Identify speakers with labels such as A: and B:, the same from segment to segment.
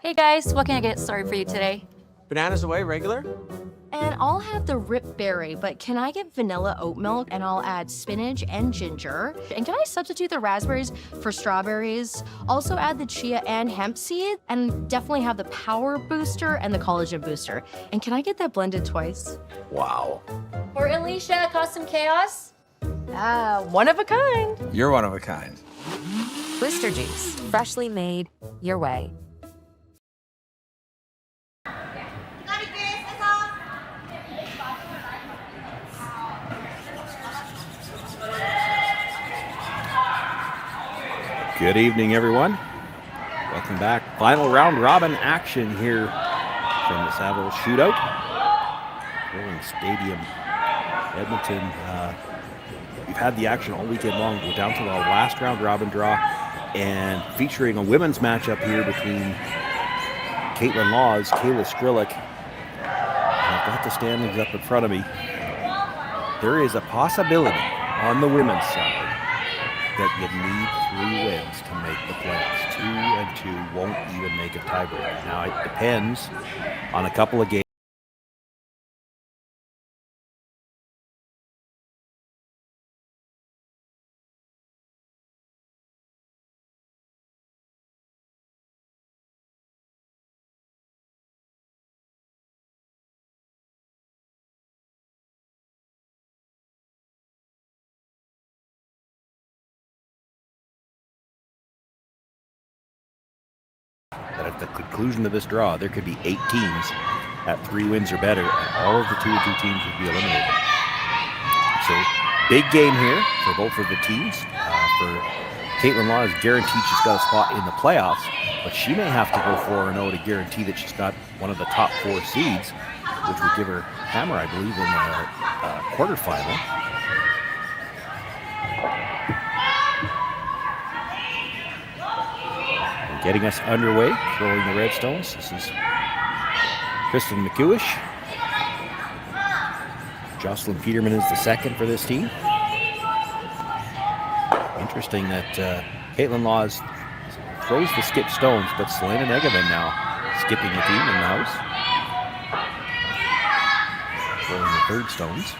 A: Hey guys, what can I get started for you today?
B: Bananas away, regular?
C: And I'll have the rip berry, but can I get vanilla oat milk? And I'll add spinach and ginger. And can I substitute the raspberries for strawberries? Also add the chia and hemp seed, and definitely have the power booster and the collagen booster. And can I get that blended twice?
B: Wow.
A: For Alicia, Custom Chaos?
C: One of a kind.
B: You're one of a kind.
D: Booster juice, freshly made, your way.
E: Good evening, everyone. Welcome back. Final round robin action here from the Saville Shootout. Rolling Stadium, Edmonton. We've had the action all weekend long. We're down to the last round robin draw and featuring a women's matchup here between Kayla Laws, Kayla Skrlik. I've got the standings up in front of me. There is a possibility on the women's side that you need 3 wins to make the playoffs. 2 and 2 won't even make a tiebreaker. Now, it depends on a couple of games. But at the conclusion of this draw, there could be 8 teams at 3 wins or better, and all of the 2 and 2 teams would be eliminated. So, big game here for both of the teams. For Kaytlyn Law, is guaranteed she's got a spot in the playoffs, but she may have to go 4-0 to guarantee that she's got one of the top 4 seeds, which would give her hammer, I believe, in the quarterfinal. Getting us underway, throwing the Redstones. This is Kristen McEwish. Jocelyn Peterman is the second for this team. Interesting that Kaytlyn Laws throws the skip stones, but Selena Negavan now skipping the team in the house. Throwing the third stones.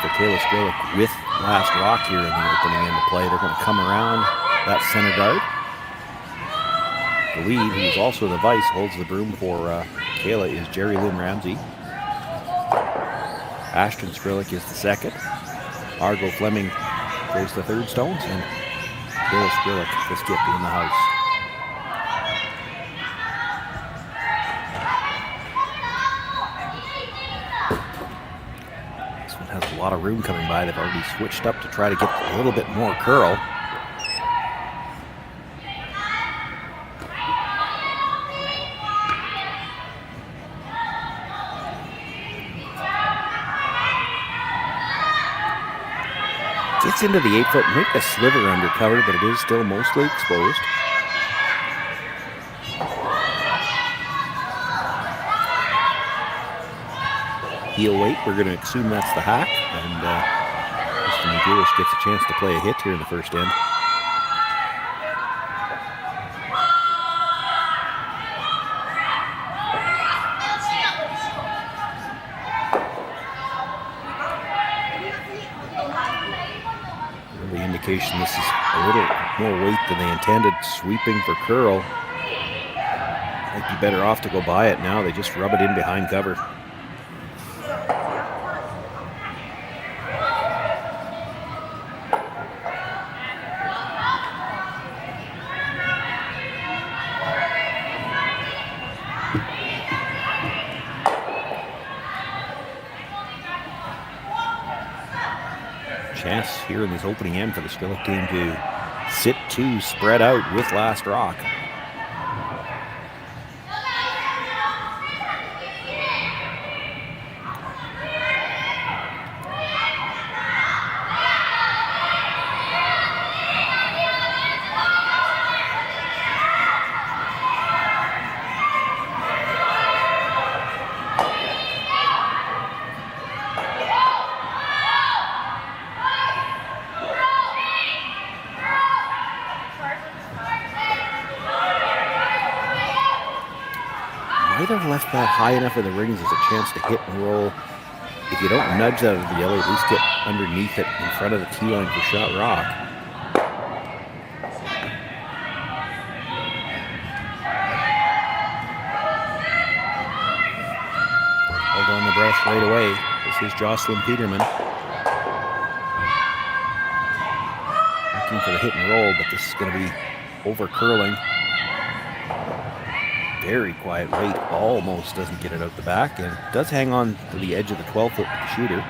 E: For Kayla Skrlik with last rock here in the opening end of play. They're going to come around that center guard. The lead, who is also the vice, holds the broom for Kayla, is Jerry Lynn Ramsey. Ashton Skrlik is the second. Argo Fleming throws the third stones, and Kayla Skrlik, the skip in the house. Has a lot of room coming by. They've already switched up to try to get a little bit more curl. Gets into the 8-foot, make a sliver under cover, but it is still mostly exposed. Heel weight, we're going to assume that's the hack, and Mr. McGillish gets a chance to play a hit here in the first end. The indication this is a little more weight than they intended, sweeping for curl. Might be better off to go by it now. They just rub it in behind cover. Chance here in this opening end for the Skrlik team to sit 2 spread out with last rock. might have left that high enough in the rings as a chance to hit and roll. If you don't nudge out of the yellow, at least get underneath it in front of the tee line for shot rock. Hold on the brush right away. This is Jocelyn Peterman. Looking for the hit and roll, but this is going to be over curling. Very quiet weight, almost doesn't get it out the back, and does hang on to the edge of the 12-foot shooter.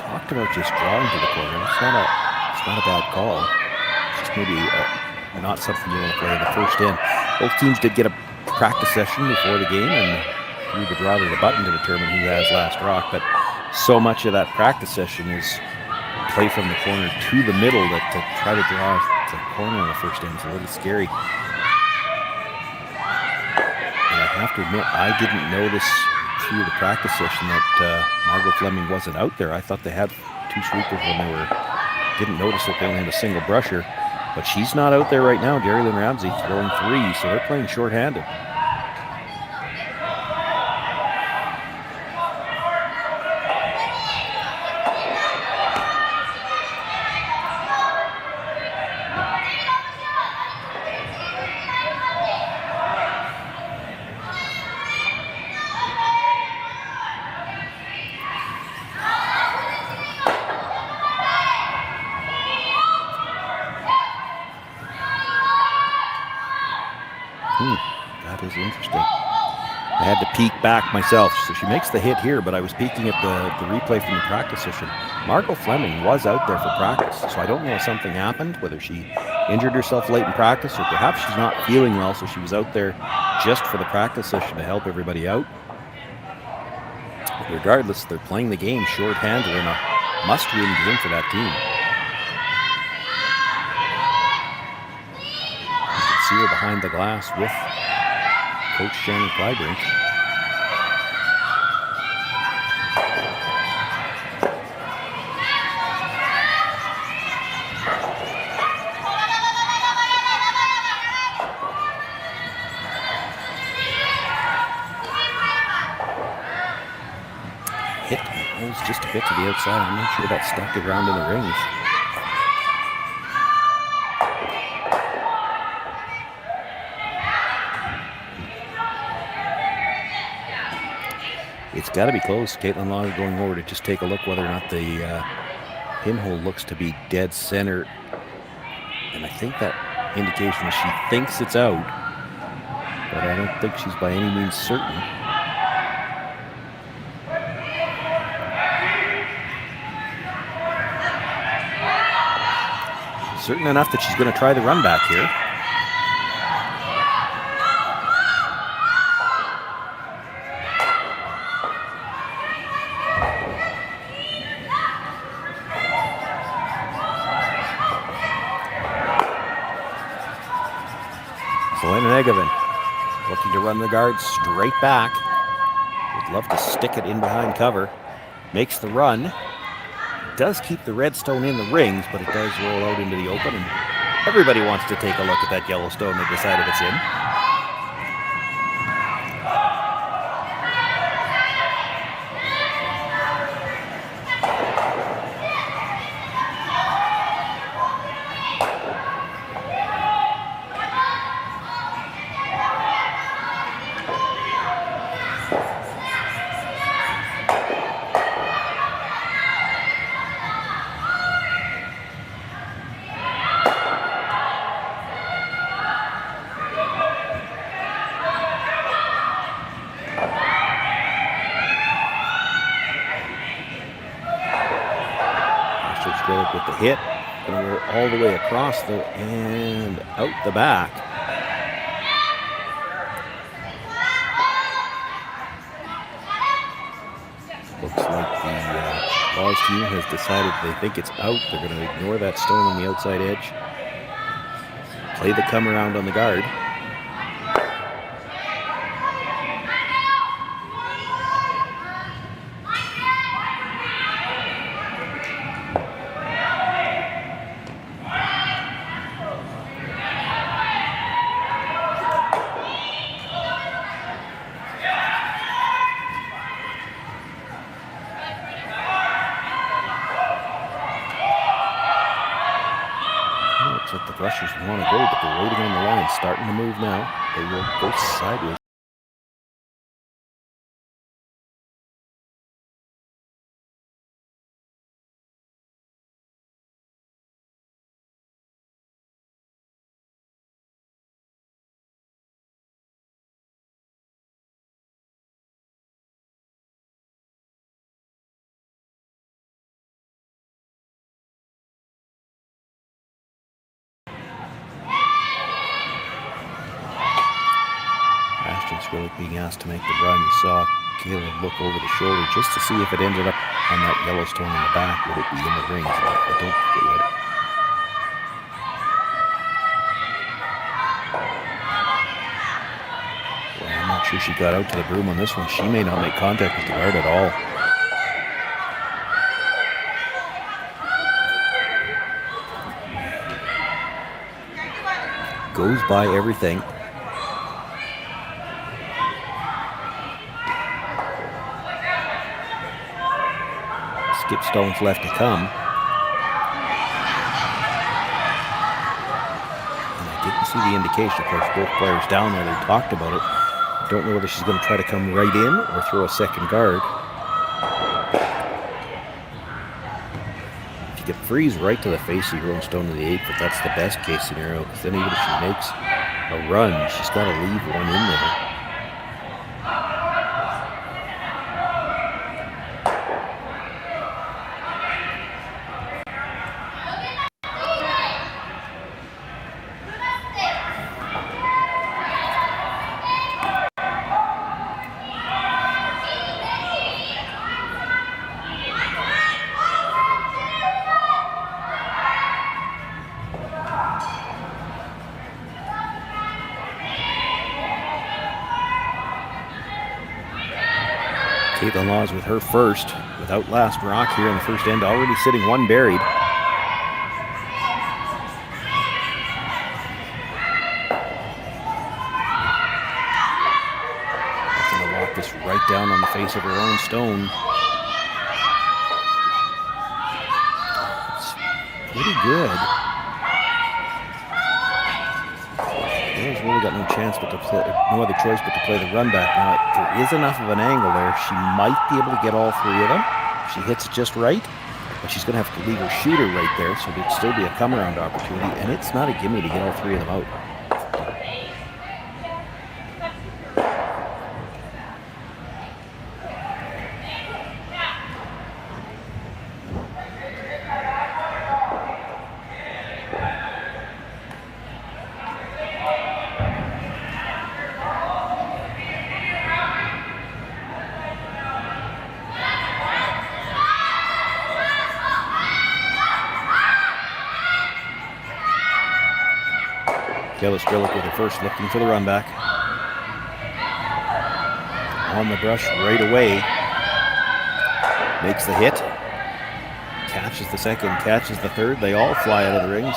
E: Talked about just drawing to the corner. It's not a bad call. It's just maybe not something you want to play in the first in. Both teams did get a practice session before the game and threw the draw to the button to determine who has last rock, but so much of that practice session is play from the corner to the middle that to try to draw the corner on the first end is a little scary. And I have to admit, I didn't notice through the practice session that Margot Fleming wasn't out there. I thought they had two sweepers when they didn't notice that they only had a single brusher. But she's not out there right now. Jerry Lynn Ramsey throwing three, so they're playing shorthanded. That is interesting. I had to peek back myself. So she makes the hit here, but I was peeking at the replay from the practice session. Margot Fleming was out there for practice, so I don't know if something happened, whether she injured herself late in practice or perhaps she's not feeling well, so she was out there just for the practice session to help everybody out. But regardless, they're playing the game shorthanded in a must-win game for that team. See her behind the glass with Coach Shannon Clybrink. Hit rolls just a bit to the outside. I'm not sure that stuck it around in the rings. It's got to be close. Kaitlyn Long going over to just take a look whether or not the pinhole looks to be dead center. And I think that indication is she thinks it's out, but I don't think she's by any means certain. Certain enough that she's going to try the run back here. Looking to run the guard straight back. Would love to stick it in behind cover. Makes the run. Does keep the redstone in the rings, but it does roll out into the open. And everybody wants to take a look at that yellow stone and decide if it's in. With the hit, going to roll all the way across though and out the back. Looks like the Laws team has decided they think it's out. They're going to ignore that stone on the outside edge. Play the come around on the guard. Looks like the rushers want to go, but they're waiting on the line. Starting to move now. They will go sideways. Skrlik being asked to make the run. You saw Kayla look over the shoulder just to see if it ended up on that Yellowstone in the back. Would it be in the rings? I don't think it would. Well, I'm not sure she got out to the broom on this one. She may not make contact with the guard at all. Goes by everything. Skip stones left to come. And I didn't see the indication. Of course, both players down there, they talked about it. I don't know whether she's going to try to come right in or throw a second guard. If you could freeze right to the face of your own stone in the 8th, but that's the best case scenario, because then even if she makes a run, she's got to leave one in there. Kaitlyn Laws with her first, without last rock here in the first end, already sitting one buried. Looking to lock this right down on the face of her own stone. It's pretty good. Kayla's really got no chance but to play, no other choice but to play the run back. Now, there is enough of an angle there. She might be able to get all three of them. She hits it just right, but she's going to have to leave her shooter right there, so there'd still be a come-around opportunity, and it's not a gimme to get all three of them out. Kayla Skrlik with her first, looking for the run back. On the brush right away. Makes the hit. Catches the second, catches the third. They all fly out of the rings.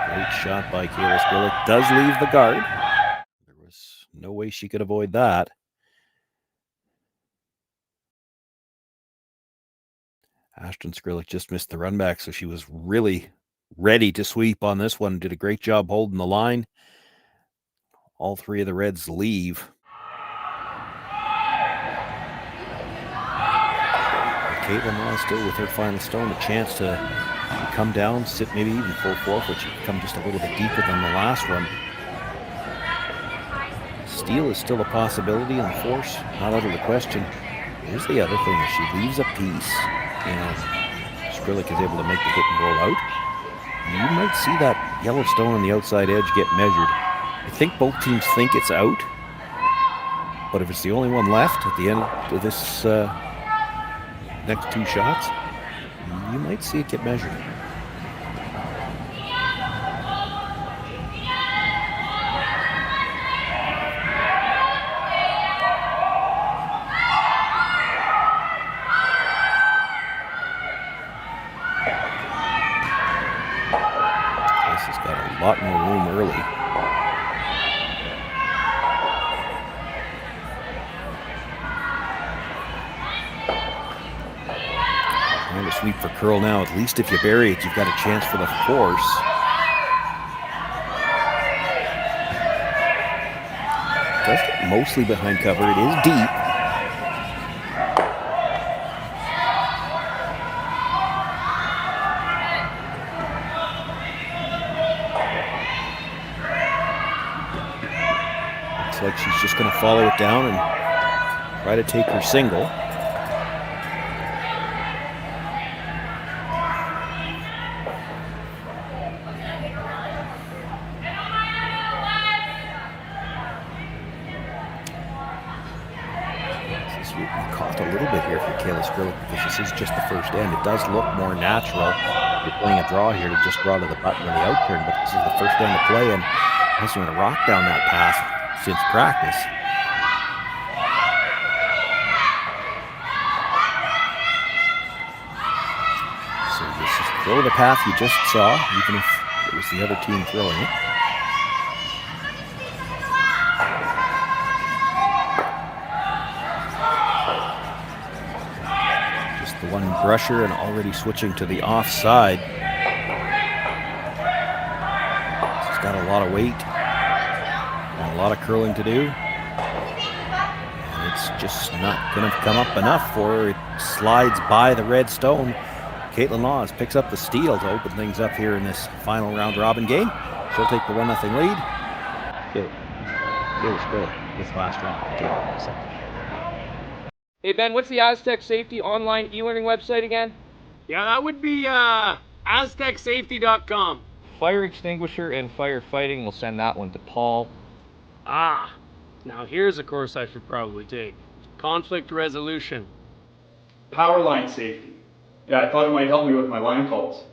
E: Great shot by Kayla Skrlik. Does leave the guard. There was no way she could avoid that. Ashton Skrlik just missed the run back, so she was really ready to sweep on this one. Did a great job holding the line. All three of the Reds leave. Kaitlyn Laws still with her final stone, a chance to come down, sit maybe even full fourth, which would come just a little bit deeper than the last one. Steal is still a possibility, and the force not out of the question. Here's the other thing: if she leaves a piece, Skrlik is able to make the hit and roll out, you might see that yellow stone on the outside edge get measured. I think both teams think it's out, but if it's the only one left at the end of this next two shots, you might see it get measured. A lot more room early. Trying to sweep for curl now. At least if you bury it, you've got a chance for the force. Does get mostly behind cover. It is deep. Looks like she's just going to follow it down and try to take her single. Caught a little bit here for Kayla Skrlik because this is just the first end. It does look more natural. You're playing a draw here to just draw to the button on the out turn, but this is the first end to play, and has been a rock down that path since practice. So you just throw the path you just saw, even if it was the other team throwing it. One brusher and already switching to the offside. She's got a lot of weight and a lot of curling to do. And it's just not going to come up enough for her. It slides by the red stone. Kaitlyn Laws picks up the steal to open things up here in this final round robin game. She'll take the 1-0 lead. Kayla Skrlik this last round.
F: Hey Ben, what's the Aztec Safety online e-learning website again?
G: Yeah, that would be aztecsafety.com.
F: Fire extinguisher and firefighting, we'll send that one to Paul.
G: Ah, now here's a course I should probably take. Conflict resolution.
H: Power line safety. Yeah, I thought it might help me with my line calls.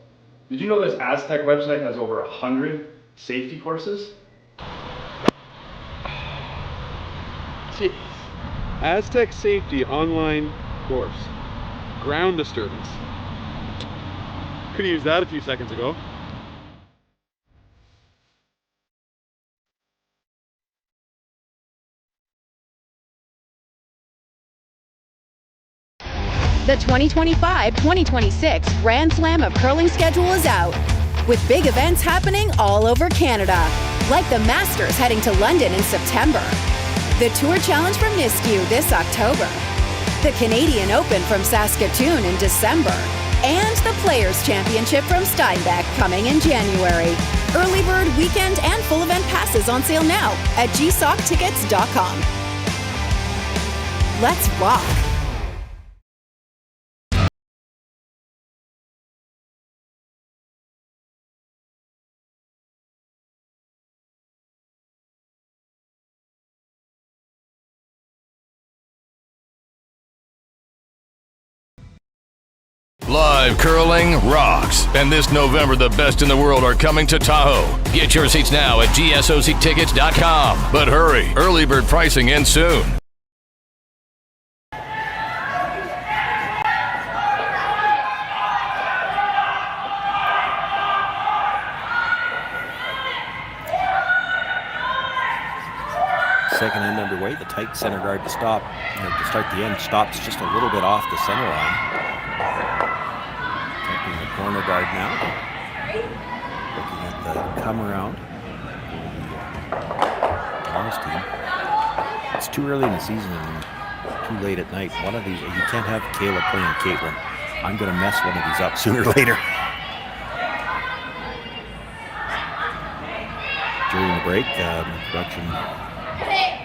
H: Did you know this Aztec website has over 100 safety courses?
I: Jeez. Aztec Safety online course. Ground disturbance. Could have used that a few seconds ago.
J: The 2025-2026 Grand Slam of Curling schedule is out, with big events happening all over Canada, like the Masters heading to London in September, the Tour Challenge from Nisku this October, the Canadian Open from Saskatoon in December, and the Players' Championship from Steinbeck coming in January. Early bird weekend and full event passes on sale now at gsoctickets.com. Let's rock!
K: Live curling rocks. And this November, the best in the world are coming to Tahoe. Get your seats now at gsoctickets.com. But hurry, early bird pricing ends soon.
E: Second end underway. The tight center guard to start the end stops just a little bit off the center line. Taking the corner guard now. Looking at the come around. Laws team. It's too early in the season and too late at night. One of these, you can't have Kayla playing Kaitlyn. I'm going to mess one of these up sooner or later. During the break, production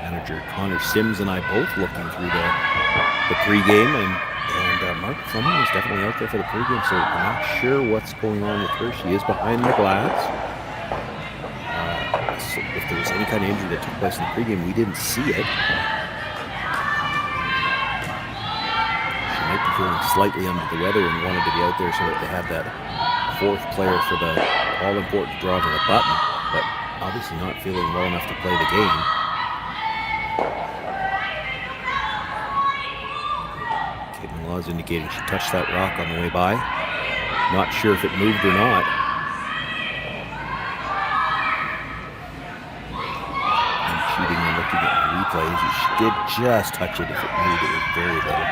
E: manager Connor Sims and I both looking through the pregame, and Mark Fleming is definitely out there for the pregame, so I'm not sure what's going on with her. She is behind the glass. So if there was any kind of injury that took place in the pregame, we didn't see it. She might be feeling slightly under the weather and wanted to be out there so that they had that fourth player for the all-important draw to the button, but obviously not feeling well enough to play the game. Kaitlyn Laws indicating she touched that rock on the way by. Not sure if it moved or not. And shooting and looking at the replays, she did just touch it. If it moved, it was very little.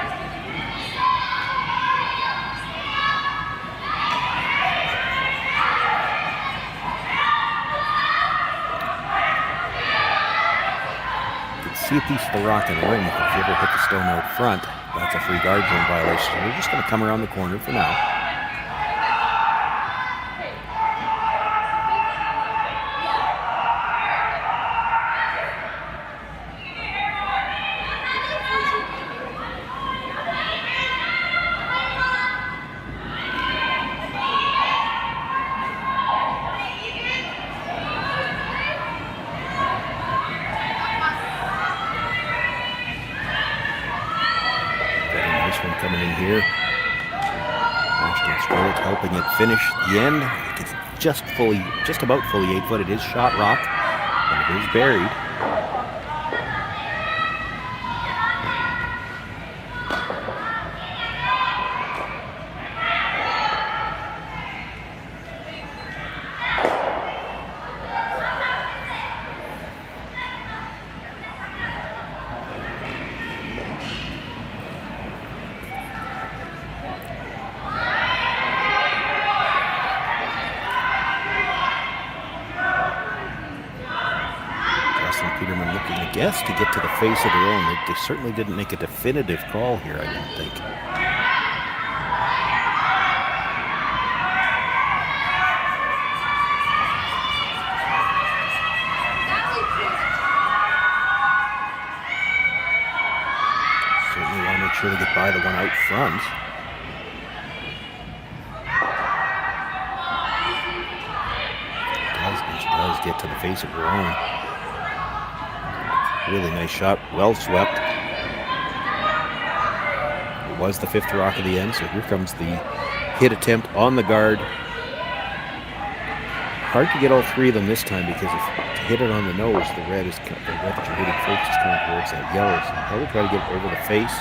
E: see a piece of the rock in the ring. If you ever hit the stone out front, that's a free guard zone violation. So we're just going to come around the corner for now. Coming in here. Kayla helping it finish the end. It's just about fully 8 foot. It is shot rock, and it is buried. To get to the face of their own. They certainly didn't make a definitive call here, I don't think. Certainly want to make sure they get by the one out front. She does get to the face of her own. Really nice shot, well swept. It was the 5th rock of the end, so here comes the hit attempt on the guard. Hard to get all 3 of them this time because if to hit it on the nose, the red that you're hitting first is coming towards that yellow. So probably try to get it over the face.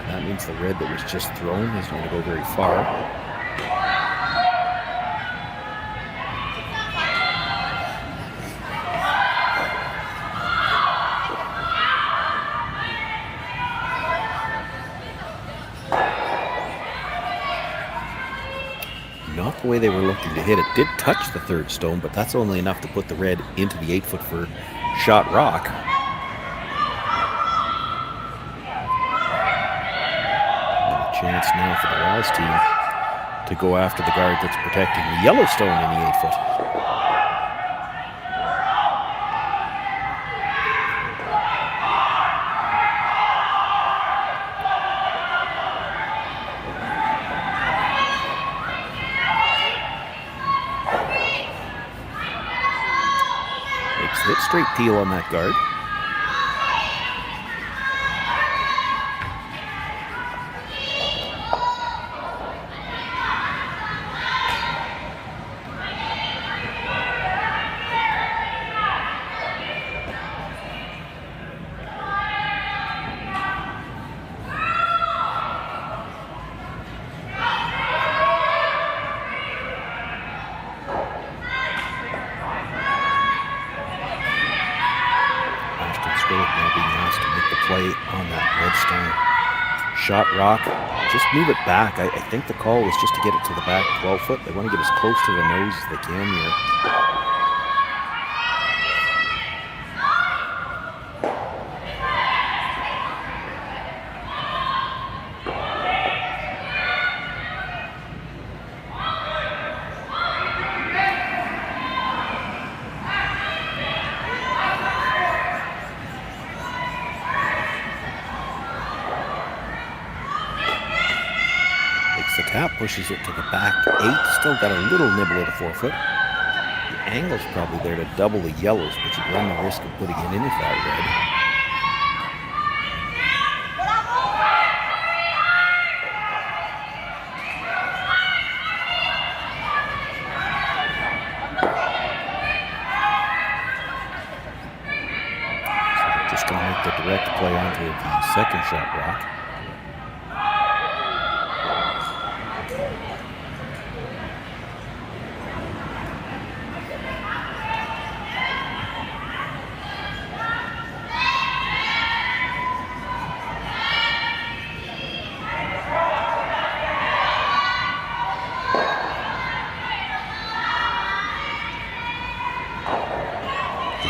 E: And that means the red that was just thrown isn't going to go very far. Not the way they were looking to hit it. Did touch the 3rd stone, but that's only enough to put the red into the 8 foot for shot rock. And a chance now for the Raz team to go after the guard that's protecting the yellow stone in the 8 foot. Hit straight peel on that guard. Now being asked to make the play on that redstone shot rock. Just move it back. I think the call was just to get it to the back 12 foot. They want to get as close to the nose as they can here. The tap pushes it to the back 8. Still got a little nibble at the 4 foot. The angle's probably there to double the yellows, but you run the risk of putting it in with that red. So they're just going to make the direct play onto the second shot rock.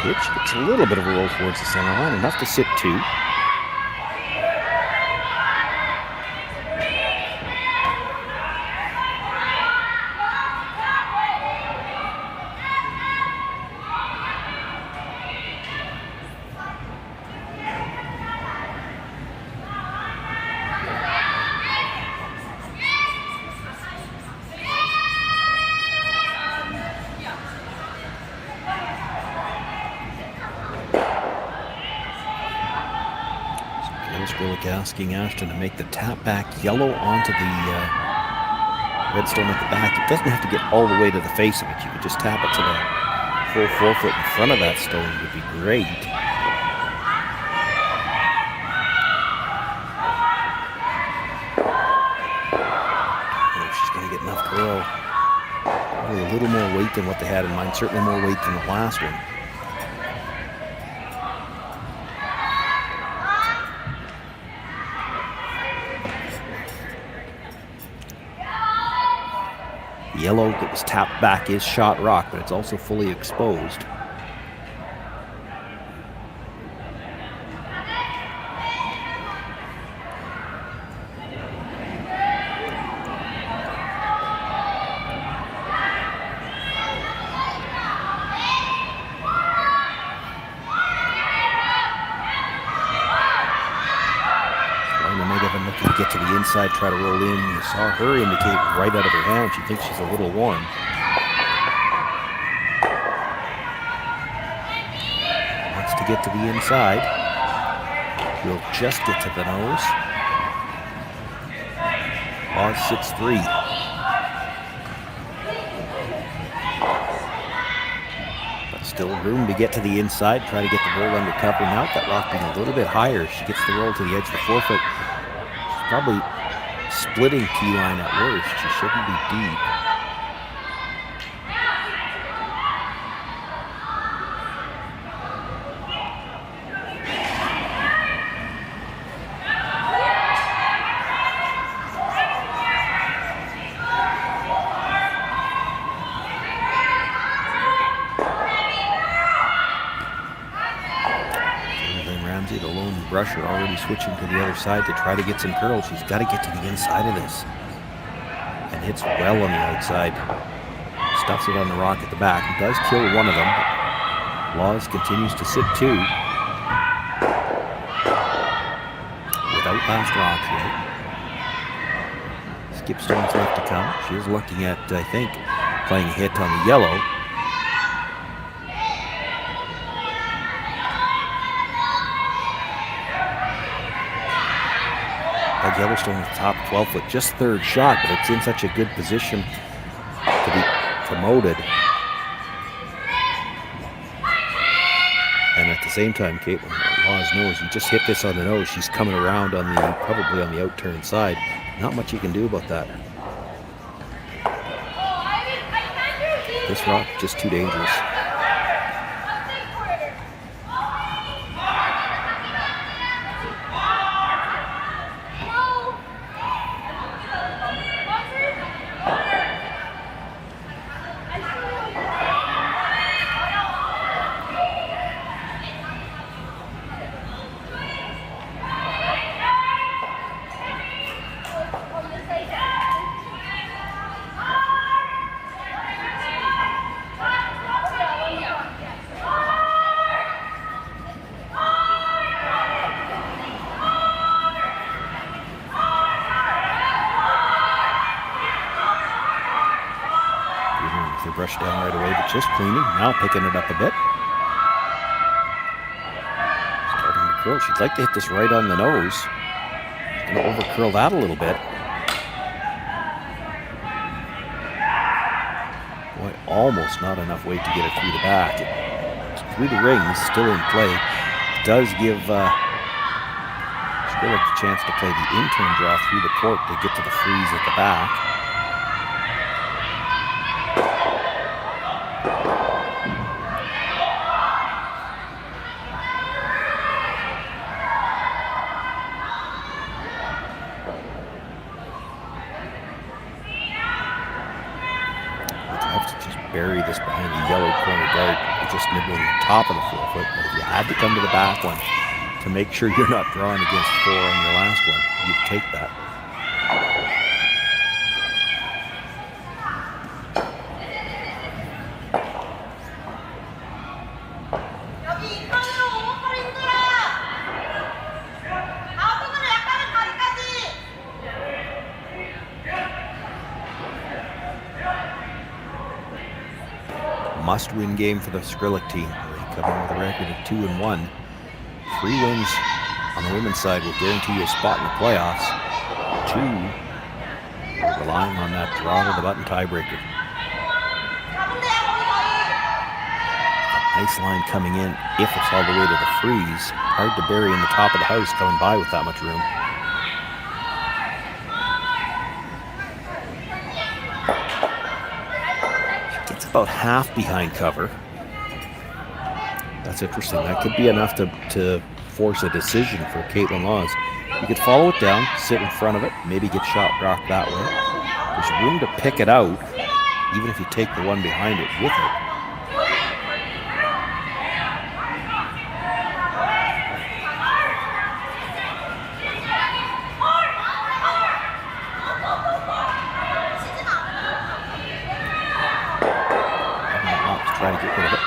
E: pitch. Gets a little bit of a roll towards the center line, enough to sit 2. Skrlik asking Ashton to make the tap back yellow onto the redstone at the back. It doesn't have to get all the way to the face of it. You could just tap it to the full 4 foot in front of that stone. Would be great. Oh, she's going to get enough curl. Probably a little more weight than what they had in mind. Certainly more weight than the last one. Yellow that was tapped back is shot rock, but it's also fully exposed. Looking to get to the inside, try to roll in. You saw her indicate right out of her hand. She thinks she's a little warm. Wants to get to the inside. Will just get to the nose. Laws sits 3. But still room to get to the inside. Try to get the roll under cover now. That rock being a little bit higher. She gets the roll to the edge of the 4 foot. Probably splitting key line at worst. She shouldn't be deep. The lone brusher already switching to the other side to try to get some curl. She's got to get to the inside of this. And hits well on the outside. Stuffs it on the rock at the back. It does kill one of them. Laws continues to sit 2. Without last rock here. Skipstone's left to come. She is looking at, I think, playing a hit on the yellow. Yellowstone at the top 12 foot, just 3rd shot, but it's in such a good position to be promoted. And at the same time, Kaitlyn Laws knows you just hit this on the nose. She's coming around on the probably on the out-turn side. Not much you can do about that. This rock just too dangerous. Brushed down right away, but just cleaning. Now picking it up a bit. Starting to curl. She'd like to hit this right on the nose. She's going to over-curl that a little bit. Boy, almost not enough weight to get it through the back. Through the rings, still in play. It does give Skrlik a chance to play the in-turn draw through the court to get to the freeze at the back. have to just bury this behind the yellow corner guard. You're just nibbling the top of the forefoot. But if you had to come to the back one to make sure you're not drawing against 4 on your last one, you'd take that. Must-win game for the Skrlik team. They come in with a record of 2-1. 3 wins on the women's side will guarantee you a spot in the playoffs. 2 relying on that draw to the button tiebreaker. Nice line coming in if it's all the way to the freeze. Hard to bury in the top of the house coming by with that much room. About half behind cover. That's interesting. That could be enough to force a decision for Kaitlyn Laws. You could follow it down, sit in front of it, maybe get shot rocked that way. There's room to pick it out, even if you take the one behind it with it. Trying to get rid of it.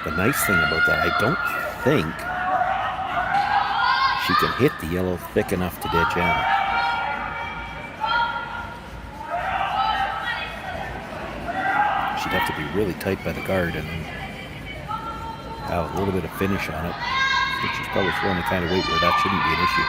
E: The nice thing about that, I don't think she can hit the yellow thick enough to ditch Anna. She'd have to be really tight by the guard and then have a little bit of finish on it. I think she's probably throwing the kind of weight where that shouldn't be an issue.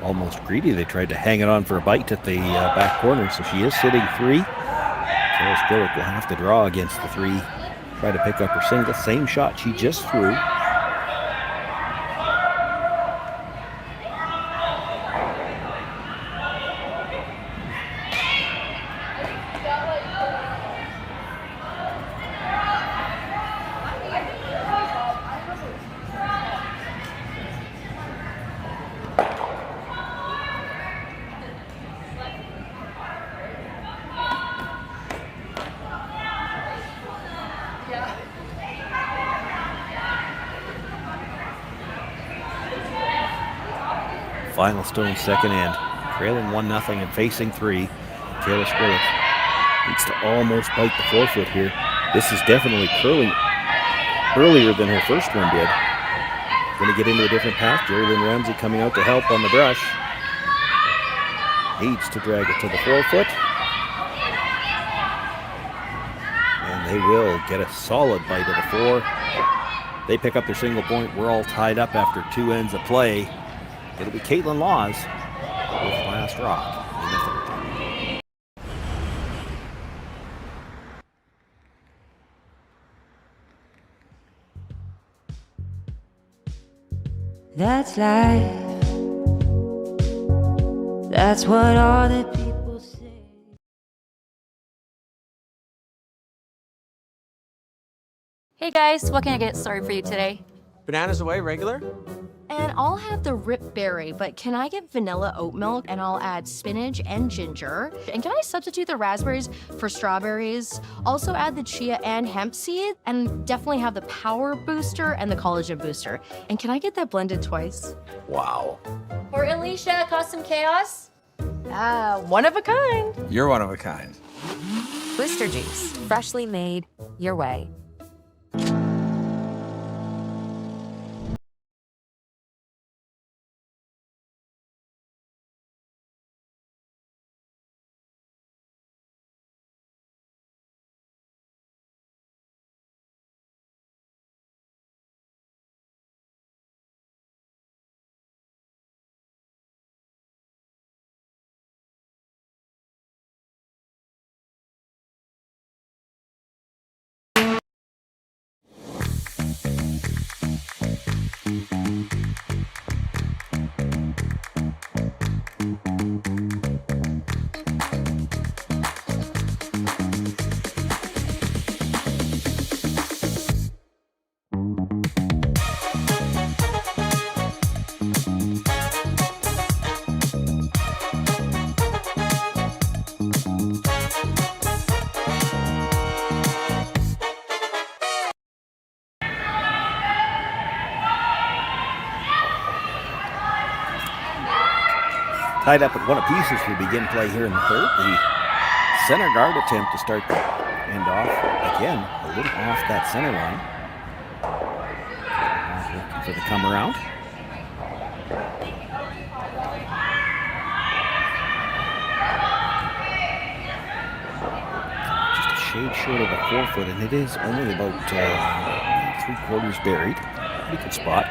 E: Almost greedy. They tried to hang it on for a bite at the back corner, so she is sitting 3. Kayla Skrlik will have to draw against the 3, try to pick up her single. Same shot she just threw. Final stone second end. Trailing 1-0 and facing 3. Kayla Skrlik needs to almost bite the forefoot here. This is definitely curling earlier than her first one did. Going to get into a different path. Jerry Lynn Ramsey coming out to help on the brush. Needs to drag it to the forefoot. And they will get a solid bite of the 4. They pick up their single point. We're all tied up after 2 ends of play. It'll be Kaitlyn Laws with last rock in the 3rd.
L: That's life. That's what all the people say.
A: Hey guys, what can I get started for you today?
B: Bananas away, regular?
C: And I'll have the rip berry, but can I get vanilla oat milk and I'll add spinach and ginger? And can I substitute the raspberries for strawberries? Also add the chia and hemp seed, and definitely have the power booster and the collagen booster. And can I get that blended twice?
B: Wow.
A: For Alicia, custom chaos?
C: One of a kind.
B: You're one of a kind.
D: Blister juice, freshly made your way.
E: Tied up at 1 apiece as we begin play here in the third. The center guard attempt to start the end off. Again, a little off that center line. Looking for the come around. Just a shade short of a 4-foot, and it is only about 3/4 buried. Pretty good spot.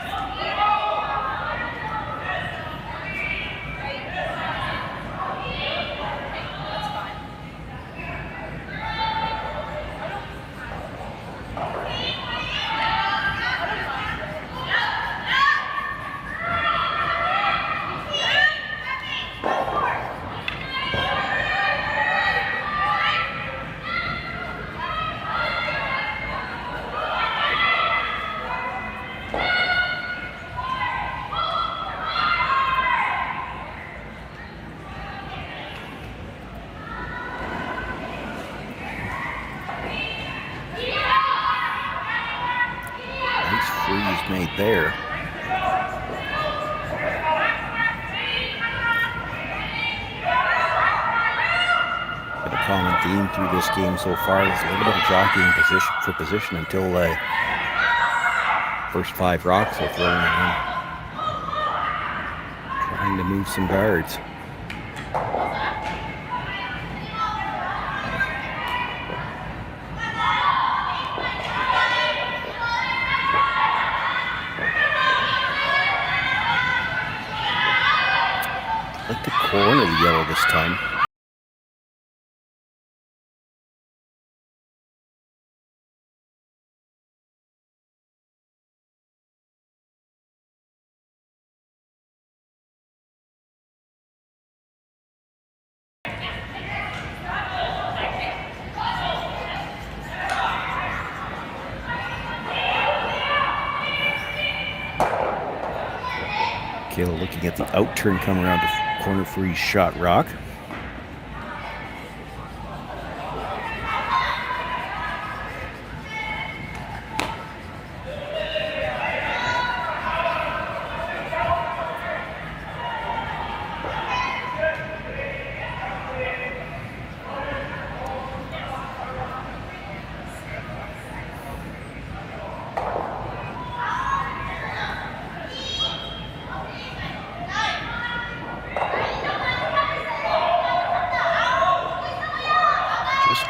E: Made there. Been a common theme through this game so far. There's a little bit of jockeying for position until first 5 rocks are thrown in. Trying to move some guards. Corner the yellow this time. Kayla looking at the out turn come around to corner free shot rock.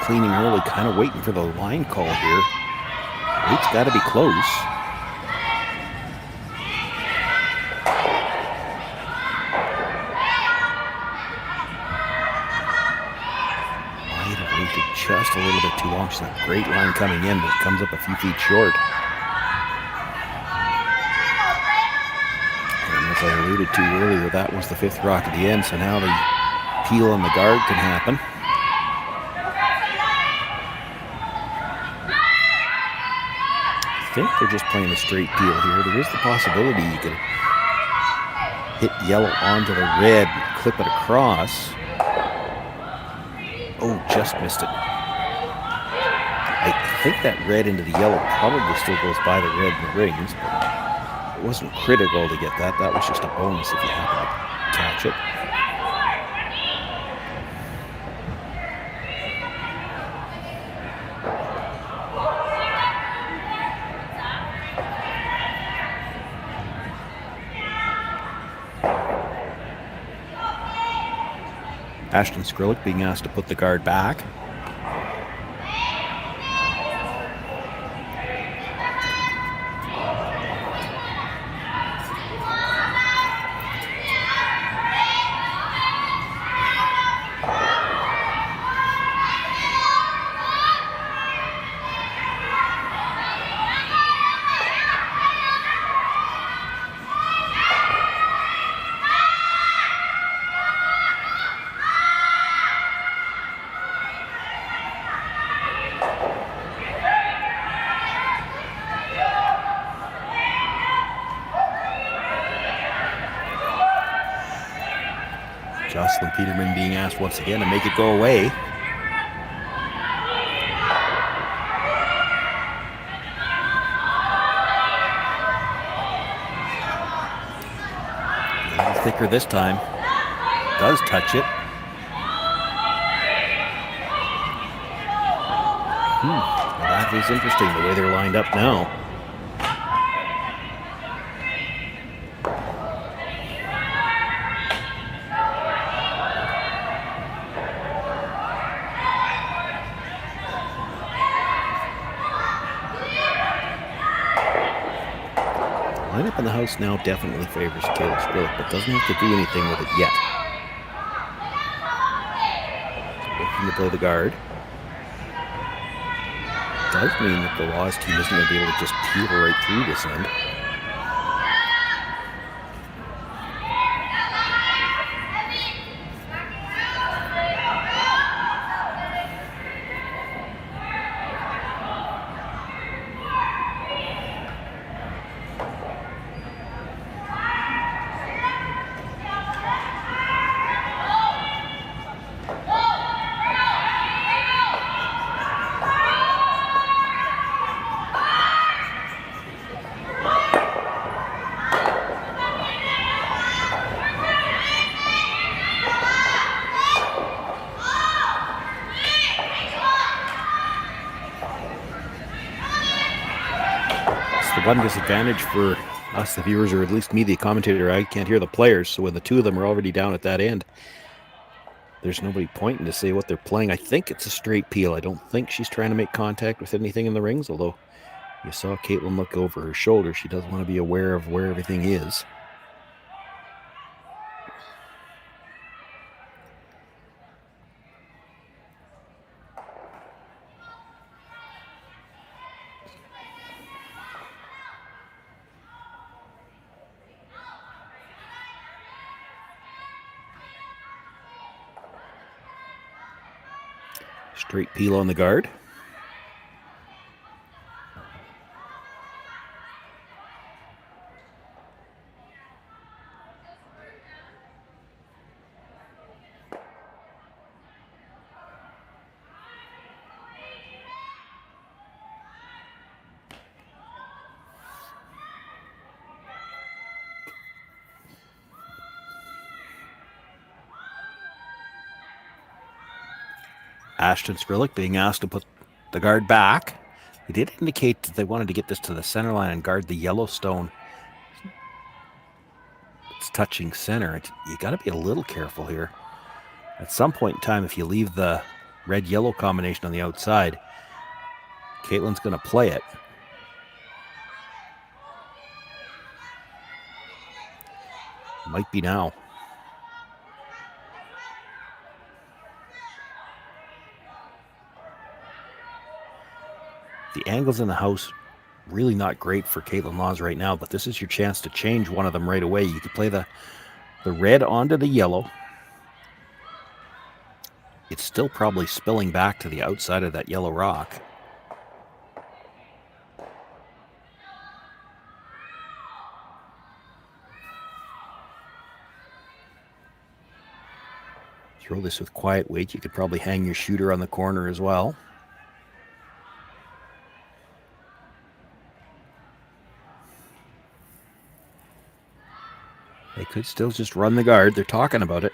E: Cleaning early, kind of waiting for the line call here. It's got to be close. Might have waited just a little bit too long. She's a great line coming in, but it comes up a few feet short. And as I alluded to earlier, that was the 5th rock at the end, so now the peel on the guard can happen. I think they're just playing a straight peel here. There is the possibility you could hit yellow onto the red, clip it across. Oh, just missed it. I think that red into the yellow probably still goes by the red and the rings, but it wasn't critical to get that. That was just a bonus if you happen to catch it. Skrlik being asked to put the guard back. Jocelyn Peterman being asked once again to make it go away. A little thicker this time. does touch it. Well, that is interesting, the way they're lined up now. Lineup in the house now definitely favors Kayla Skrlik, but doesn't have to do anything with it yet. Looking to play the guard. Does mean that the Laws team isn't going to be able to just peel right through this end. One disadvantage for us, the viewers, or at least me, the commentator, I can't hear the players. So when the two of them are already down at that end, there's nobody pointing to say what they're playing. I think it's a straight peel. I don't think she's trying to make contact with anything in the rings, although you saw Kaitlyn look over her shoulder. She does want to be aware of where everything is. Straight peel on the guard. Ashton Skrlik being asked to put the guard back. They did indicate that they wanted to get this to the center line and guard the Yellowstone. It's touching center. You got to be a little careful here. At some point in time, if you leave the red-yellow combination on the outside, Kaitlyn's going to play it. Might be now. The angles in the house really not great for Kaitlyn Laws right now, but this is your chance to change one of them right away. You could play the red onto the yellow. It's still probably spilling back to the outside of that yellow rock. Throw this with quiet weight. You could probably hang your shooter on the corner as well. They could still just run the guard. They're talking about it.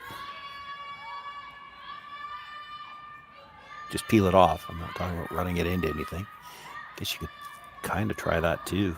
E: Just peel it off. I'm not talking about running it into anything. Guess you could kind of try that too.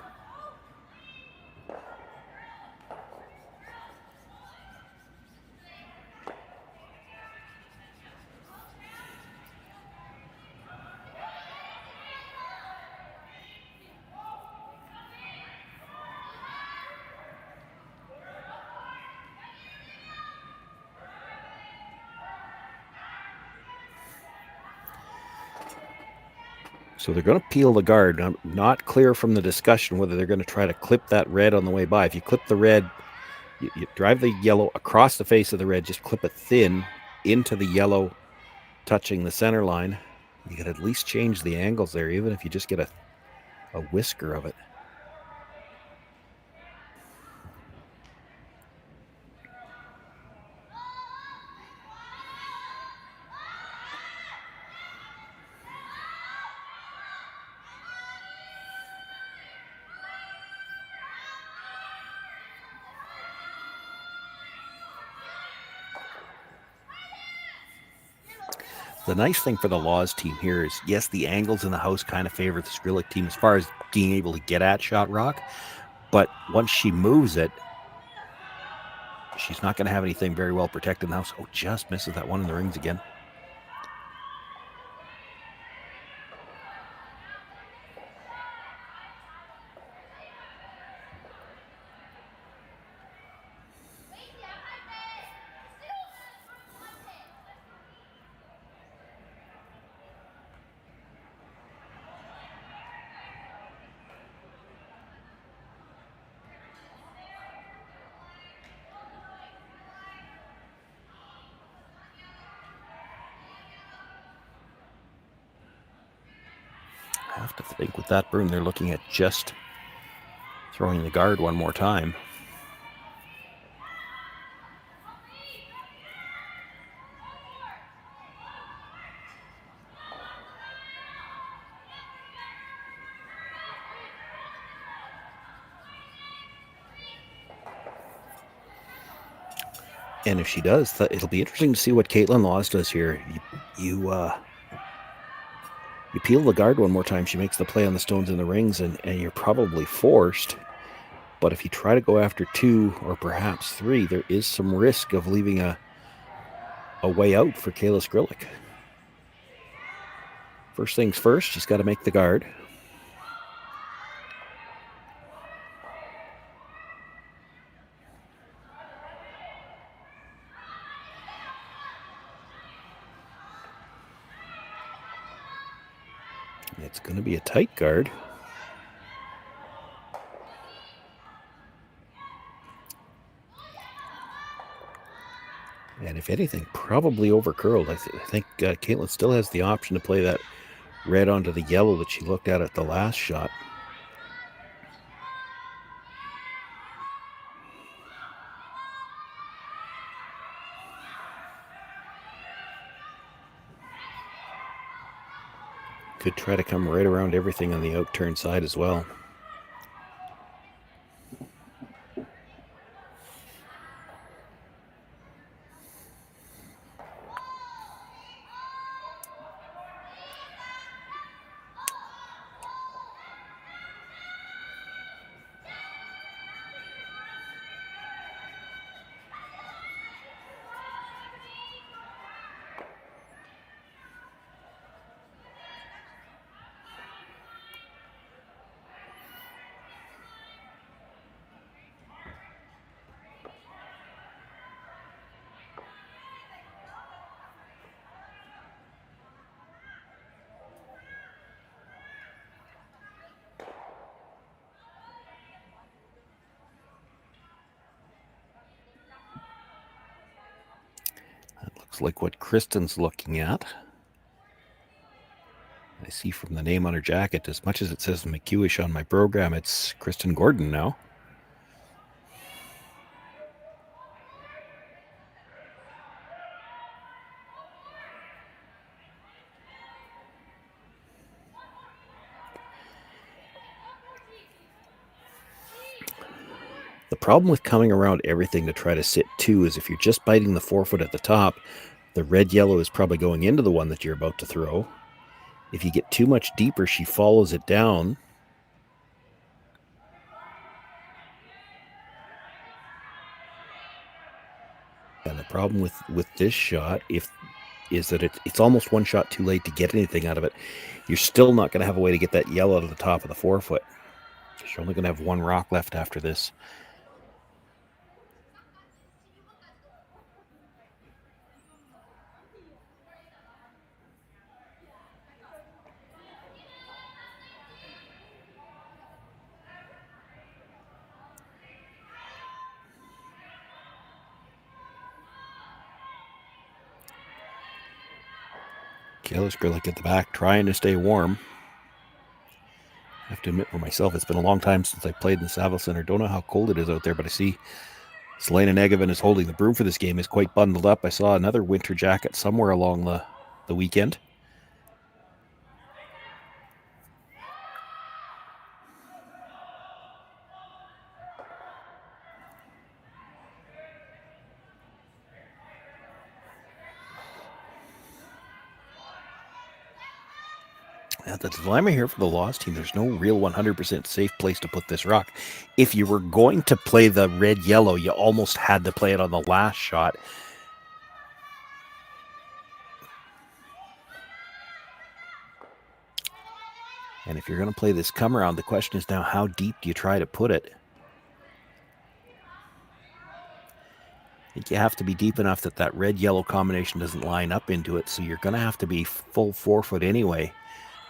E: So they're going to peel the guard. I'm not clear from the discussion whether they're going to try to clip that red on the way by. If you clip the red, you drive the yellow across the face of the red, just clip it thin into the yellow touching the center line. You could at least change the angles there, even if you just get a whisker of it. The nice thing for the Laws team here is, yes, the angles in the house kind of favor the Skrlik team as far as being able to get at shot rock, but once she moves it, she's not going to have anything very well protected in the house. Oh, just misses that one in the rings again. I have to think with that broom, they're looking at just throwing the guard one more time. And if she does, it'll be interesting to see what Kaitlyn Laws does here. You peel the guard one more time, she makes the play on the stones in the rings, and you're probably forced. But if you try to go after 2 or perhaps 3, there is some risk of leaving a way out for Kayla Skrlik. First things first, she's got to make the guard. It's going to be a tight guard. And if anything, probably overcurled. I think Kaitlyn still has the option to play that red onto the yellow that she looked at the last shot. Could try to come right around everything on the out-turn side as well. Looks like what Kristen's looking at. I see from the name on her jacket, as much as it says McEwish on my program, it's Kristen Gordon now. The problem with coming around everything to try to sit 2 is if you're just biting the forefoot at the top, the red-yellow is probably going into the one that you're about to throw. If you get too much deeper, she follows it down. And the problem with this shot is that it's almost one shot too late to get anything out of it. You're still not going to have a way to get that yellow out of the top of the forefoot. You're only going to have 1 rock left after this. Kayla Skrlik at the back, trying to stay warm. I have to admit for myself, it's been a long time since I played in the Saville Center. Don't know how cold it is out there, but I see Selena Negevin is holding the broom for this game, is quite bundled up. I saw another winter jacket somewhere along the weekend. Now, the dilemma here for the lost team, there's no real 100% safe place to put this rock. If you were going to play the red-yellow, you almost had to play it on the last shot. And if you're going to play this come around, the question is now, how deep do you try to put it? I think you have to be deep enough that that red-yellow combination doesn't line up into it, so you're going to have to be full 4 foot anyway.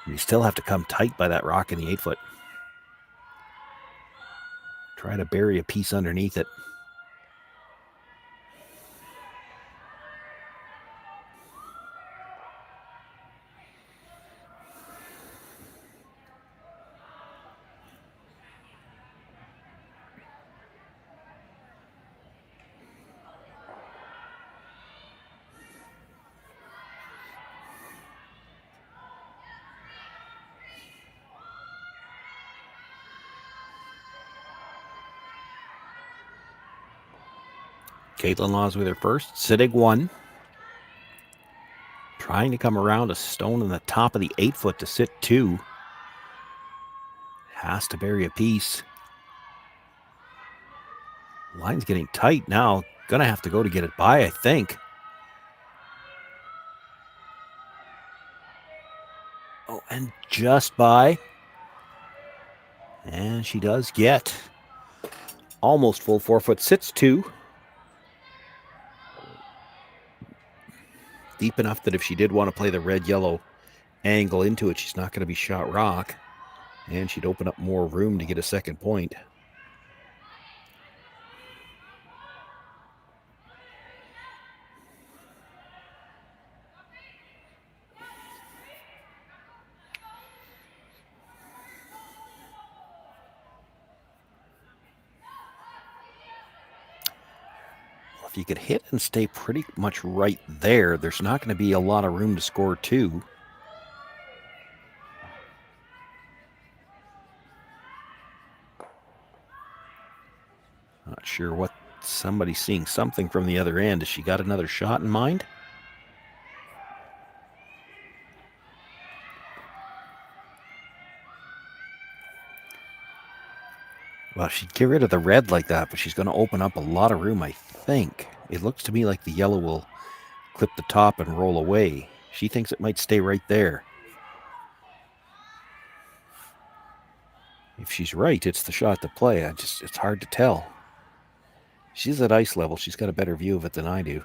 E: You still have to come tight by that rock in the 8 foot. Try to bury a piece underneath it. Kaitlyn Laws with her first, sitting 1. Trying to come around a stone in the top of the 8 foot to sit 2. Has to bury a piece. Line's getting tight now. Gonna have to go to get it by, I think. Oh, and just by. And she does get almost full 4 foot, sits 2. Deep enough that if she did want to play the red-yellow angle into it, she's not going to be shot rock. And she'd open up more room to get a second point. If you could hit and stay pretty much right there, there's not going to be a lot of room to score 2. Not sure what somebody's seeing something from the other end. Has she got another shot in mind? Well, she'd get rid of the red like that, but she's going to open up a lot of room, I think. It looks to me like the yellow will clip the top and roll away. She thinks it might stay right there. If she's right, it's the shot to play. It's hard to tell. She's at ice level. She's got a better view of it than I do.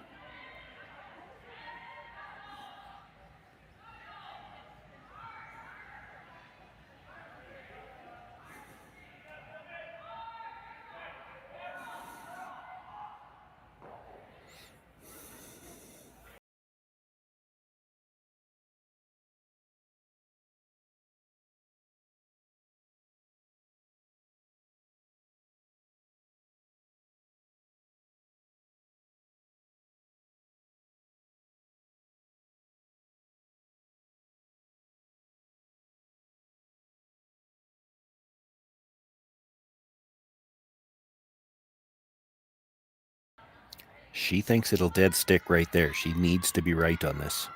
E: She thinks it'll dead stick right there. She needs to be right on this.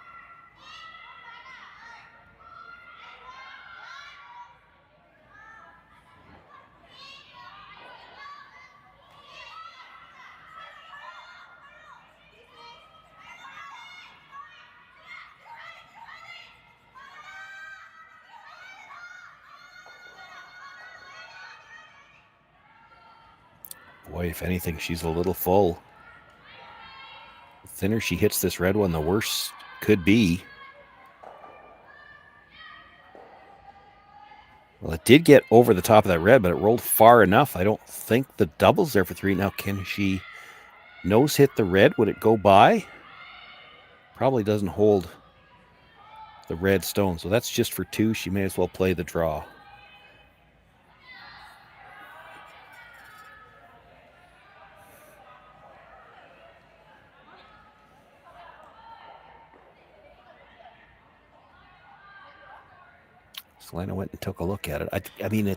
E: Boy, if anything, she's a little full. The thinner she hits this red one, the worse could be. Well, it did get over the top of that red, but it rolled far enough. I don't think the double's there for 3. Now, can she nose hit the red? Would it go by? Probably doesn't hold the red stone. So that's just for 2. She may as well play the draw. Selena went and took a look at it. I mean,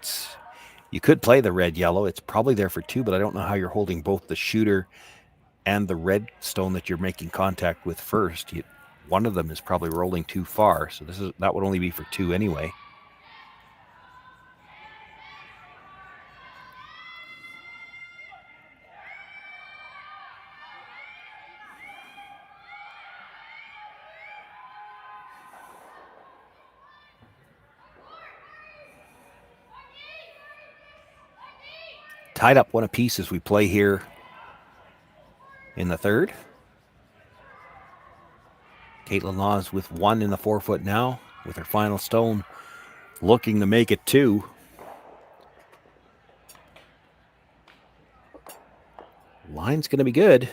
E: you could play the red-yellow. It's probably there for 2, but I don't know how you're holding both the shooter and the red stone that you're making contact with first. one of them is probably rolling too far, so that would only be for 2 anyway. Tied up 1 apiece as we play here in the third. Kaitlyn Laws with 1 in the 4-foot now, with her final stone looking to make it 2. Line's going to be good.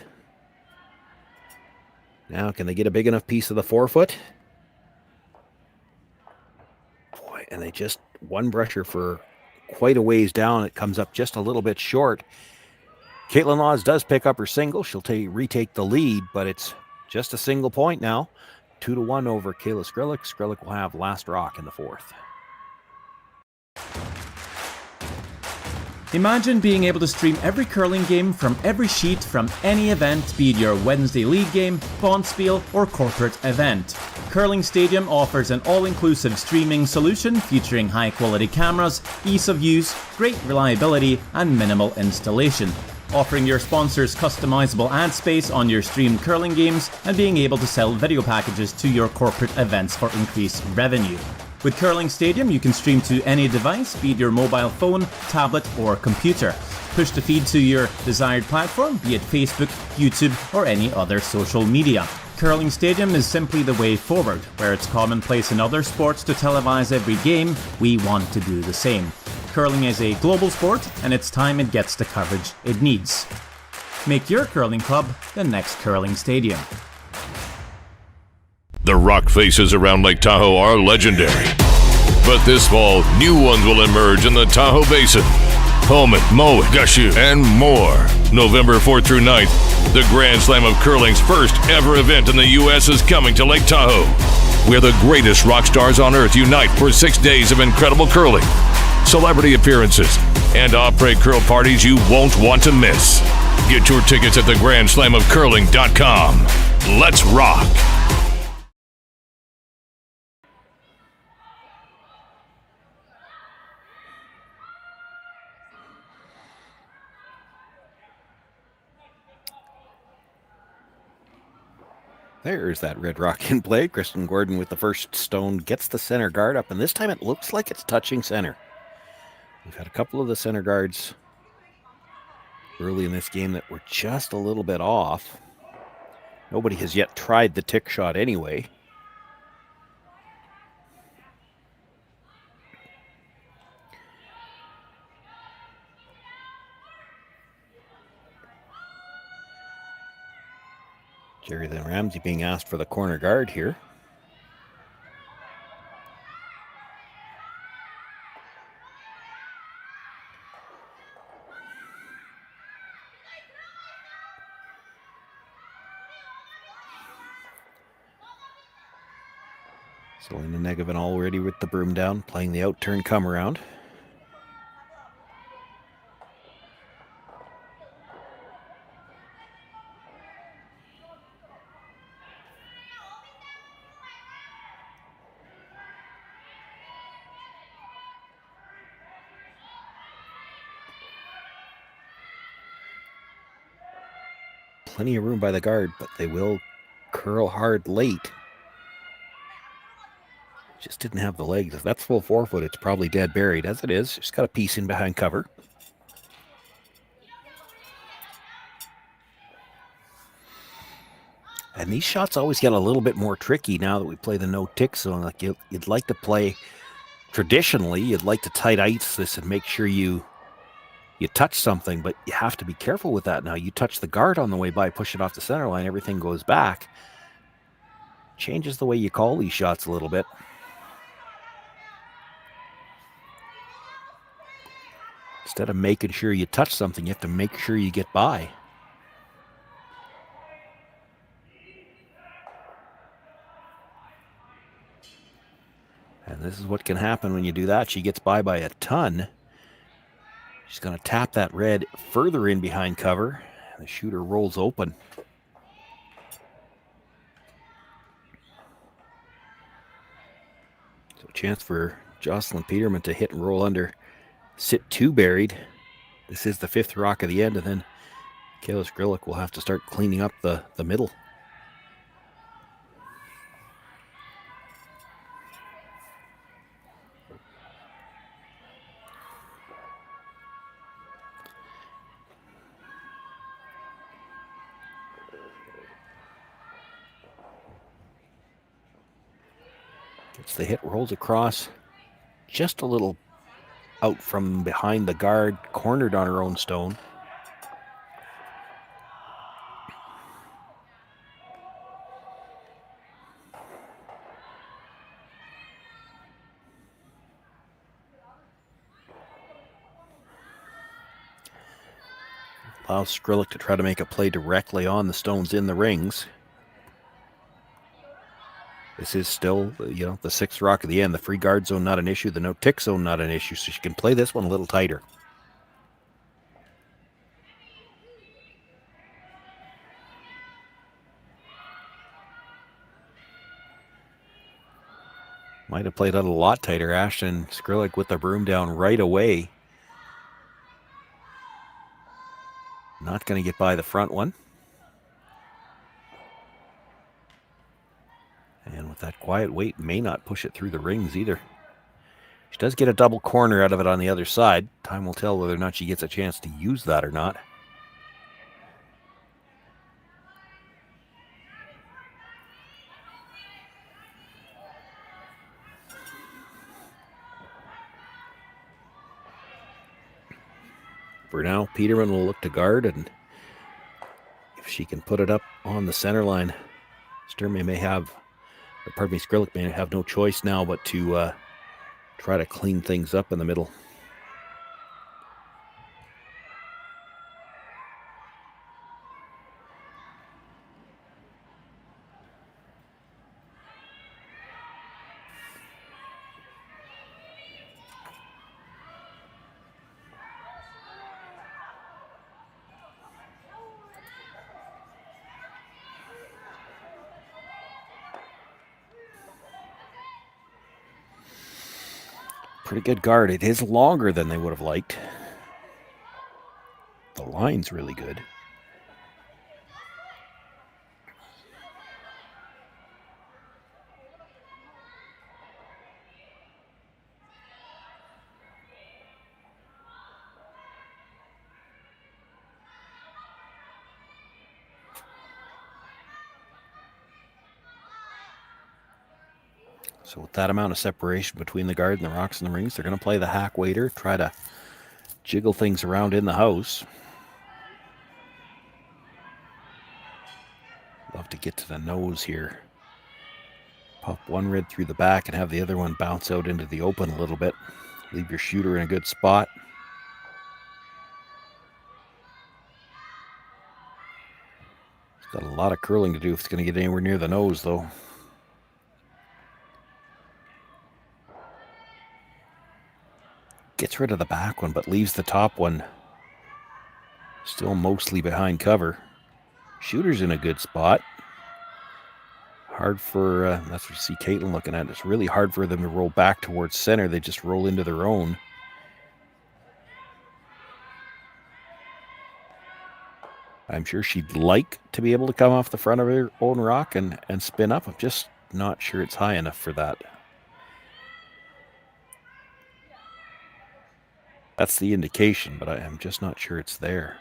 E: Now, can they get a big enough piece of the 4-foot? Boy, and they just one brusher for quite a ways down. It comes up just a little bit short. Kaitlyn Laws does pick up her single. She'll retake the lead, but it's just a single point now. 2-1 over Kayla Skrlik. Skrlik will have last rock in the 4th.
M: Imagine being able to stream every curling game from every sheet from any event, be it your Wednesday league game, bonspiel, or corporate event. Curling Stadium offers an all-inclusive streaming solution featuring high-quality cameras, ease of use, great reliability, and minimal installation. Offering your sponsors customizable ad space on your streamed curling games and being able to sell video packages to your corporate events for increased revenue. With Curling Stadium, you can stream to any device, be it your mobile phone, tablet, or computer. Push the feed to your desired platform, be it Facebook, YouTube, or any other social media. Curling Stadium is simply the way forward. Where it's commonplace in other sports to televise every game, we want to do the same. Curling is a global sport, and it's time it gets the coverage it needs. Make your curling club the next Curling Stadium.
K: The rock faces around Lake Tahoe are legendary. But this fall, new ones will emerge in the Tahoe Basin. Pullman, Mowat, Gushu, and more. November 4th through 9th, the Grand Slam of Curling's first ever event in the U.S. is coming to Lake Tahoe, where the greatest rock stars on earth unite for 6 days of incredible curling, celebrity appearances, and après curl parties you won't want to miss. Get your tickets at thegrandslamofcurling.com. Let's rock!
E: There's that red rock in play. Kristen Gordon with the first stone gets the center guard up, and this time it looks like it's touching center. We've had a couple of the center guards early in this game that were just a little bit off. Nobody has yet tried the tick shot anyway. Jerry Lynn Ramsey being asked for the corner guard here. Selena Negovin already with the broom down, playing the out-turn come around. Plenty of room by the guard, but they will curl hard late. Just didn't have the legs. If that's full 4-foot, it's probably dead buried. As it is, just got a piece in behind cover. And these shots always get a little bit more tricky now that we play the no-tick zone. Like you'd like to play traditionally, you'd like to tight ice this and make sure you touch something, but you have to be careful with that now. You touch the guard on the way by, push it off the center line, everything goes back. Changes the way you call these shots a little bit. Instead of making sure you touch something, you have to make sure you get by. And this is what can happen when you do that. She gets by a ton. She's going to tap that red further in behind cover. The shooter rolls open. So a chance for Jocelyn Peterman to hit and roll under. Sit two buried. This is the fifth rock of the end, and then Kayla Skrlik will have to start cleaning up the middle. Gets the hit, rolls across, just a little out from behind the guard, cornered on her own stone. Allows Skrlik to try to make a play directly on the stones in the rings. This is still, the sixth rock of the end. The free guard zone not an issue. The no tick zone not an issue. So she can play this one a little tighter. Might have played out a lot tighter. Ashton Skrlik with the broom down right away. Not going to get by the front one. And with that quiet weight, may not push it through the rings either. She does get a double corner out of it on the other side. Time will tell whether or not she gets a chance to use that or not. For now, Peterman will look to guard, and if she can put it up on the center line, Skrlik may have no choice now but to try to clean things up in the middle. Pretty good guard. It is longer than they would have liked. The line's really good. So with that amount of separation between the guard and the rocks and the rings, they're going to play the hack waiter, try to jiggle things around in the house. Love to get to the nose here. Pop one rib through the back and have the other one bounce out into the open a little bit. Leave your shooter in a good spot. It's got a lot of curling to do if it's going to get anywhere near the nose, though. Gets rid of the back one, but leaves the top one still mostly behind cover. Shooter's in a good spot. Hard for, that's what you see Kaitlyn looking at. It's really hard for them to roll back towards center. They just roll into their own. I'm sure she'd like to be able to come off the front of her own rock and spin up. I'm just not sure it's high enough for that. That's the indication, but I'm just not sure it's there.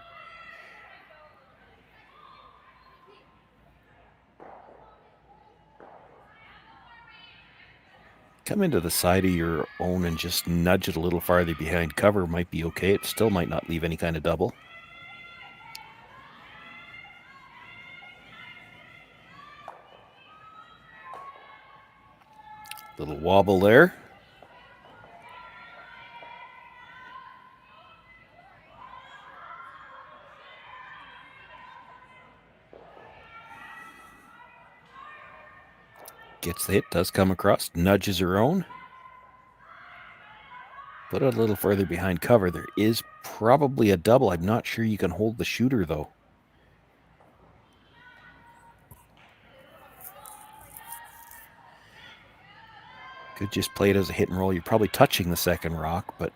E: Come into the side of your own and just nudge it a little farther behind cover might be okay. It still might not leave any kind of double. Little wobble there. Gets the hit, does come across, nudges her own. Put it a little further behind cover. There is probably a double. I'm not sure you can hold the shooter, though. Could just play it as a hit and roll. You're probably touching the second rock, but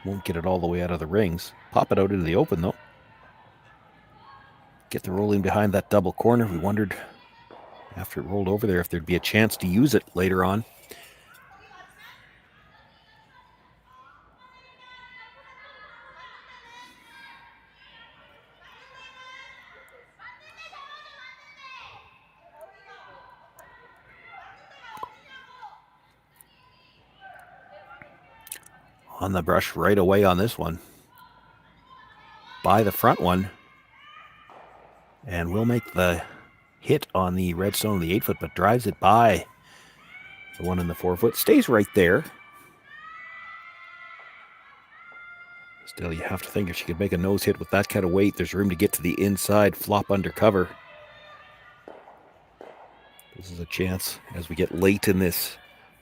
E: won't get it all the way out of the rings. Pop it out into the open, though. Get the rolling behind that double corner. We wondered after it rolled over there if there'd be a chance to use it later on. On the brush right away on this one. By the front one. And will make the hit on the red stone of the 8-foot, but drives it by the one in the 4-foot. Stays right there. Still, you have to think if she could make a nose hit with that kind of weight, there's room to get to the inside, flop under cover. This is a chance as we get late in this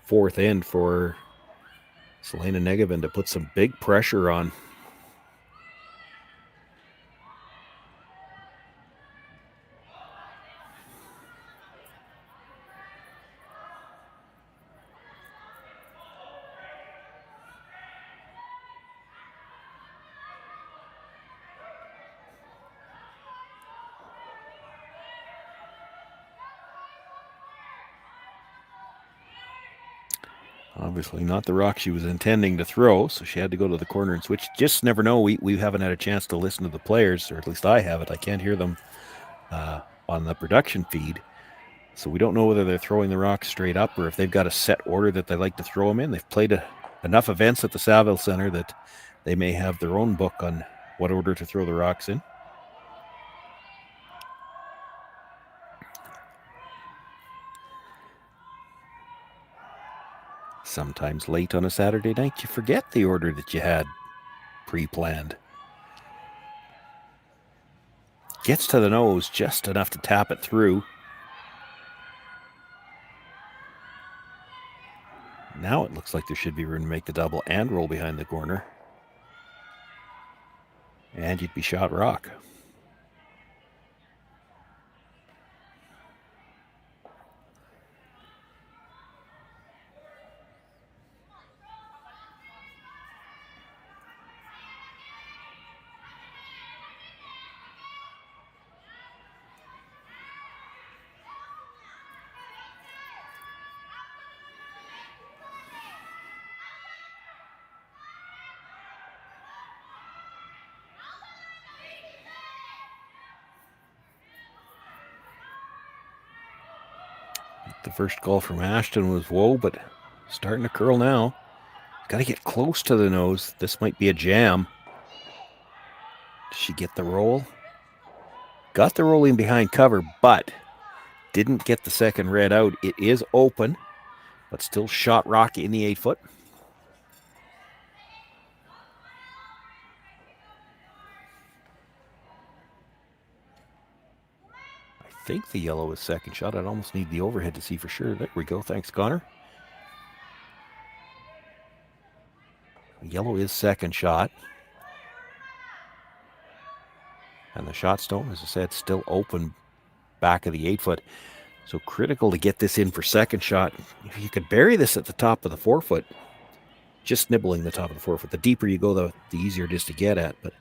E: fourth end for Selena Negevin to put some big pressure on. Obviously not the rock she was intending to throw, so she had to go to the corner and switch. Just never know. We haven't had a chance to listen to the players, or at least I haven't. I can't hear them on the production feed. So we don't know whether they're throwing the rocks straight up or if they've got a set order that they like to throw them in. They've played enough events at the Saville Center that they may have their own book on what order to throw the rocks in. Sometimes late on a Saturday night, you forget the order that you had pre-planned. Gets to the nose just enough to tap it through. Now it looks like there should be room to make the double and roll behind the corner. And you'd be shot rock. The first call from Ashton was whoa, but starting to curl now. Got to get close to the nose. This might be a jam. Did she get the roll? Got the rolling behind cover, but didn't get the second red out. It is open, but still shot rock in the 8-foot. I think the yellow is second shot. I'd almost need the overhead to see for sure. There we go. Thanks, Connor. Yellow is second shot. And the shot stone, as I said, still open back of the 8-foot. So critical to get this in for second shot. If you could bury this at the top of the 4-foot, just nibbling the top of the 4-foot. The deeper you go, the easier it is to get at. But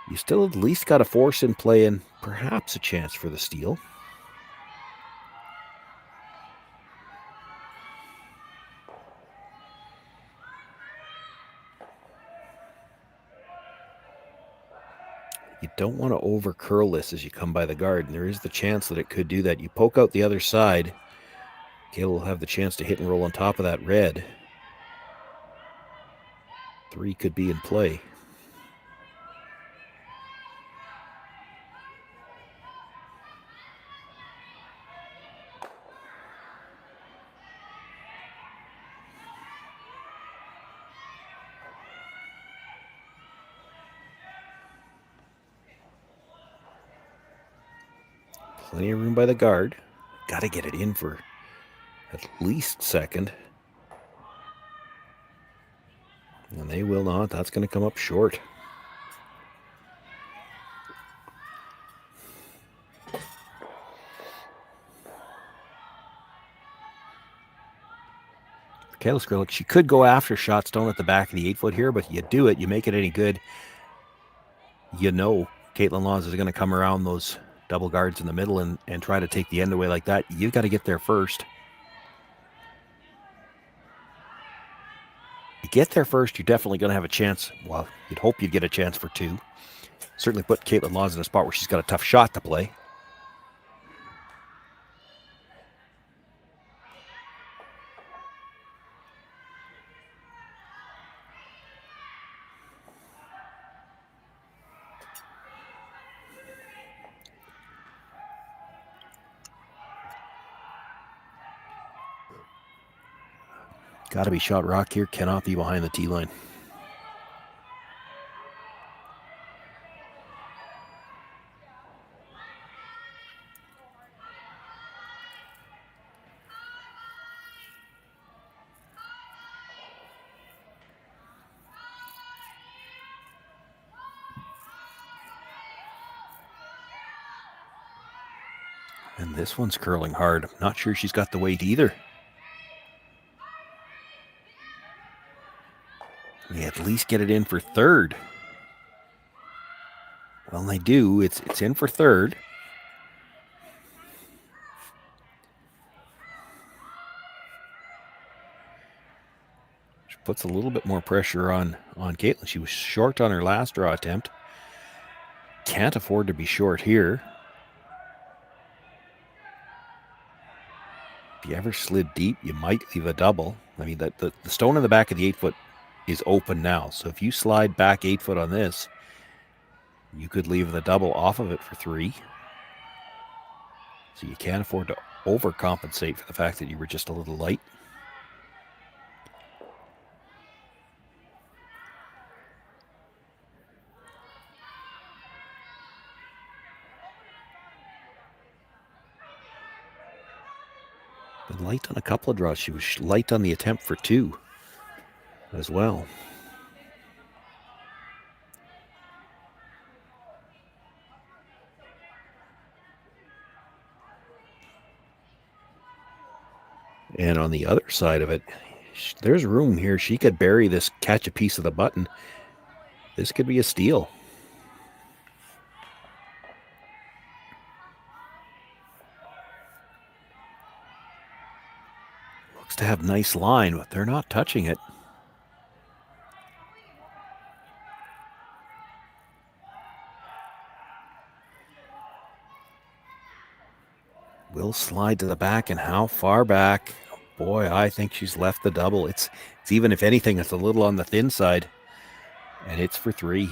E: you still at least got a force in play and perhaps a chance for the steal. You don't want to over curl this as you come by the guard, and there is the chance that it could do that. You poke out the other side, Kayla will have the chance to hit and roll on top of that red. 3 could be in play. Plenty of room by the guard. Got to get it in for at least second. And they will not. That's going to come up short. Kayla Skrlik, she could go after shot stone at the back of the 8-foot here, but you do it, you make it any good. You know Kaitlyn Laws is going to come around those double guards in the middle and try to take the end away like that. You've got to get there first. You get there first, you're definitely going to have a chance. Well, you'd hope you'd get a chance for 2. Certainly put Kaitlyn Laws in a spot where she's got a tough shot to play. Got to be shot rock here. Cannot be behind the tee line. And this one's curling hard. I'm not sure she's got the weight either. They at least get it in for third. Well, they do. It's in for third. Which puts a little bit more pressure on Kaitlyn. She was short on her last draw attempt. Can't afford to be short here. If you ever slid deep, you might leave a double. I mean, the stone in the back of the 8-foot is open now. So if you slide back 8 foot on this, you could leave the double off of it for 3. So you can't afford to overcompensate for the fact that you were just a little light. Been light on a couple of draws. She was light on the attempt for 2 as well. And on the other side of it, there's room here. She could bury this, catch a piece of the button. This could be a steal. Looks to have nice line, but they're not touching it. Will slide to the back, and how far back? Boy, I think she's left the double. It's even, if anything, it's a little on the thin side, and it's for 3.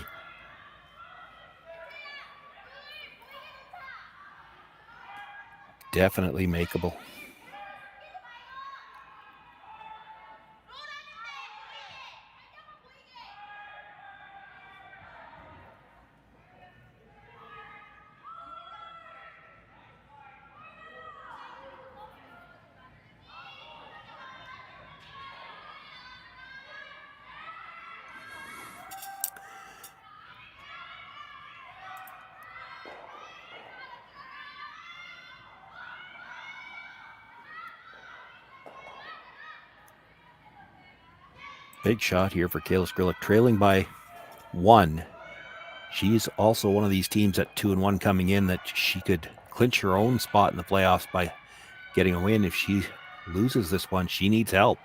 E: Definitely makeable. Big shot here for Kayla Skrlik, trailing by 1. She's also one of these teams at 2-1 coming in that she could clinch her own spot in the playoffs by getting a win. If she loses this one, she needs help.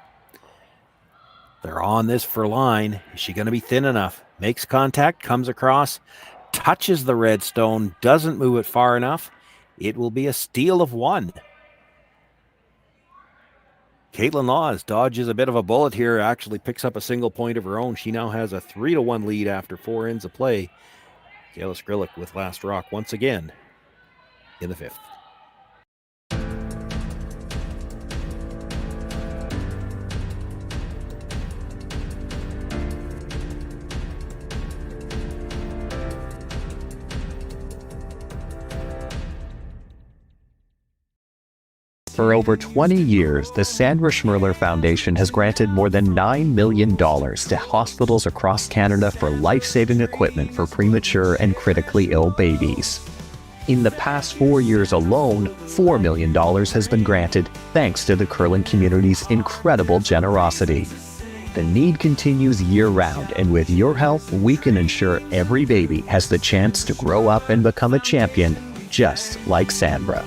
E: They're on this for line. Is she going to be thin enough? Makes contact, comes across, touches the red stone, doesn't move it far enough. It will be a steal of 1. Kaitlyn Laws dodges a bit of a bullet here, actually picks up a single point of her own. She now has a 3-1 lead after 4 ends of play. Kayla Skrlik with last rock once again in the 5th.
N: For over 20 years, the Sandra Schmirler Foundation has granted more than $9 million to hospitals across Canada for life-saving equipment for premature and critically ill babies. In the past 4 years alone, $4 million has been granted thanks to the curling community's incredible generosity. The need continues year-round, and with your help, we can ensure every baby has the chance to grow up and become a champion, just like Sandra.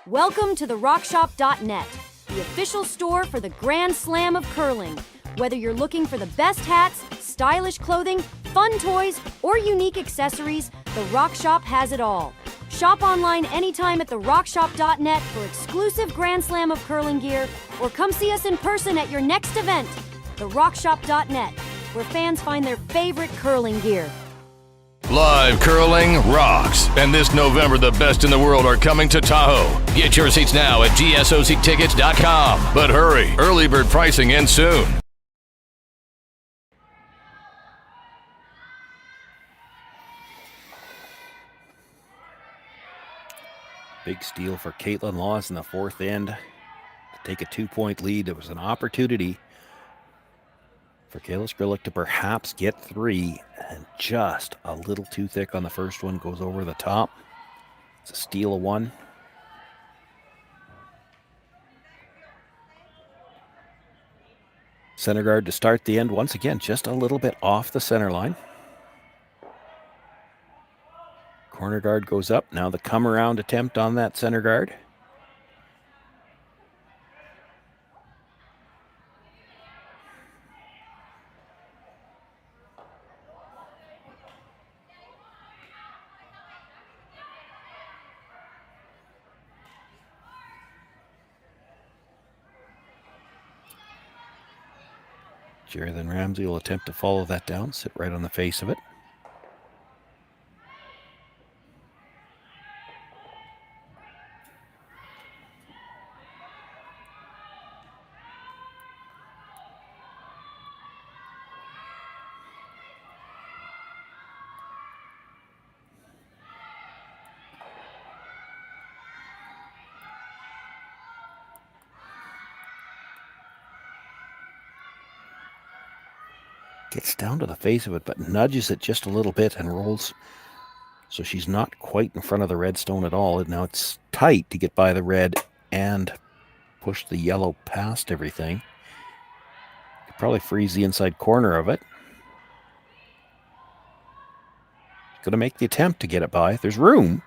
O: Welcome to therockshop.net, the official store for the Grand Slam of curling. Whether you're looking for the best hats, stylish clothing, fun toys, or unique accessories, The Rock Shop has it all. Shop online anytime at therockshop.net for exclusive Grand Slam of curling gear, or come see us in person at your next event. Therockshop.net, where fans find their favorite curling gear.
K: Live curling rocks. And this November, the best in the world are coming to Tahoe. Get your seats now at gsoctickets.com. But hurry, early bird pricing ends soon.
E: Big steal for Kaitlyn Laws in the fourth end to take a 2-point lead. It was an opportunity for Kayla Skrlik to perhaps get 3, and just a little too thick on the first one, goes over the top. It's a steal of 1. Center guard to start the end once again, just a little bit off the center line. Corner guard goes up. Now the come around attempt on that center guard. Jerry Ramsey will attempt to follow that down, sit right on the face of it. Gets down to the face of it, but nudges it just a little bit and rolls. So she's not quite in front of the red stone at all. And now it's tight to get by the red and push the yellow past everything. Could probably freeze the inside corner of it. Going to make the attempt to get it by. There's room.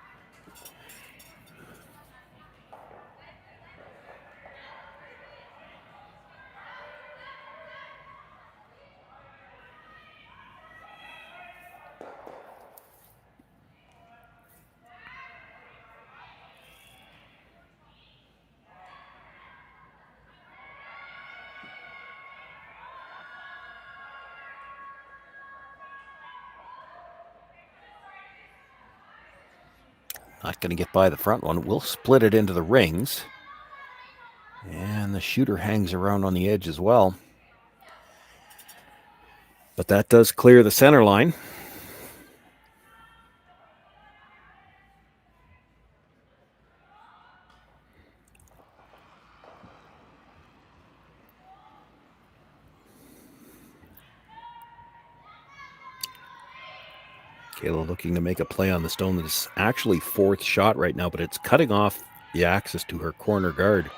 E: Not going to get by the front one. We'll split it into the rings. And the shooter hangs around on the edge as well. But that does clear the center line. Kayla looking to make a play on the stone that is actually fourth shot right now, but it's cutting off the access to her corner guard.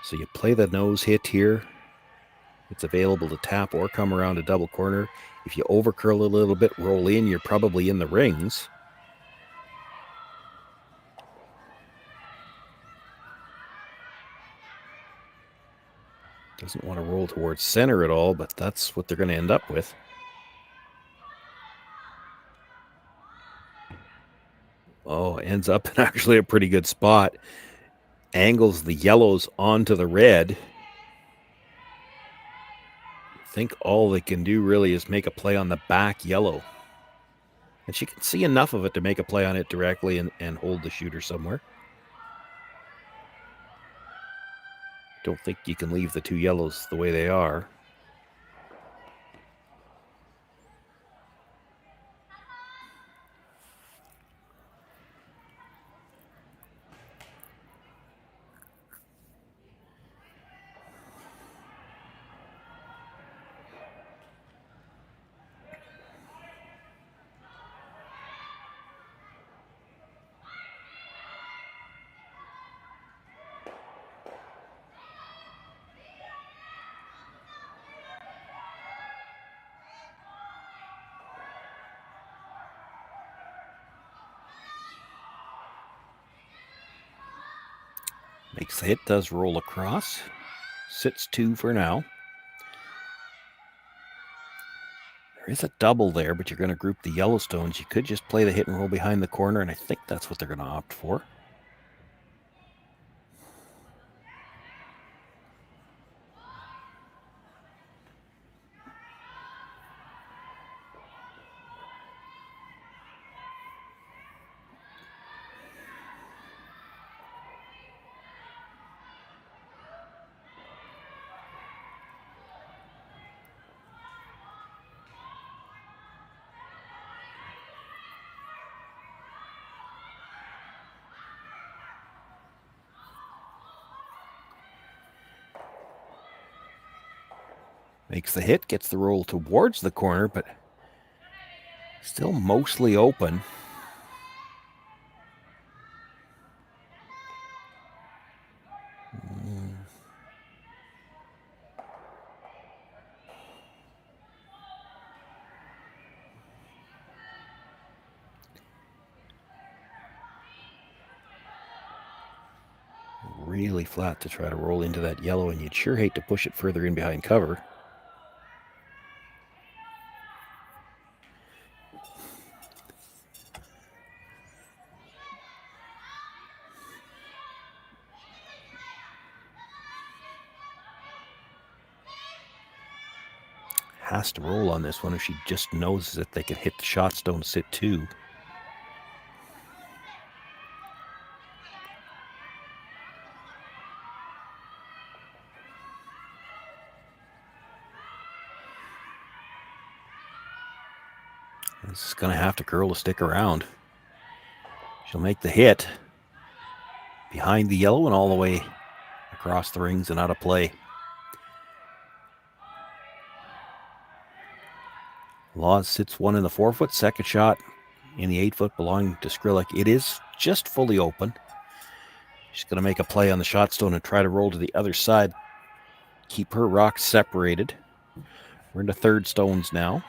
E: So you play the nose hit here. It's available to tap or come around a double corner. If you overcurl a little bit, roll in, you're probably in the rings. Doesn't want to roll towards center at all, but that's what they're going to end up with. Oh, ends up in actually a pretty good spot. Angles the yellows onto the red. I think all they can do really is make a play on the back yellow. And she can see enough of it to make a play on it directly and hold the shooter somewhere. Don't think you can leave the two yellows the way they are. Makes the hit, does roll across. Sits 2 for now. There is a double there, but you're going to group the Yellowstones. You could just play the hit and roll behind the corner, and I think that's what they're going to opt for. Makes the hit, gets the roll towards the corner, but still mostly open. Really flat to try to roll into that yellow, and you'd sure hate to push it further in behind cover. Has to roll on this one if she just knows that they can hit the shot stone, sit 2. This is going to have to curl to stick around. She'll make the hit behind the yellow and all the way across the rings and out of play. Laws sits 1 in the 4-foot. Second shot in the 8-foot belonging to Skrlik. It is just fully open. She's going to make a play on the shot stone and try to roll to the other side. Keep her rocks separated. We're into third stones now.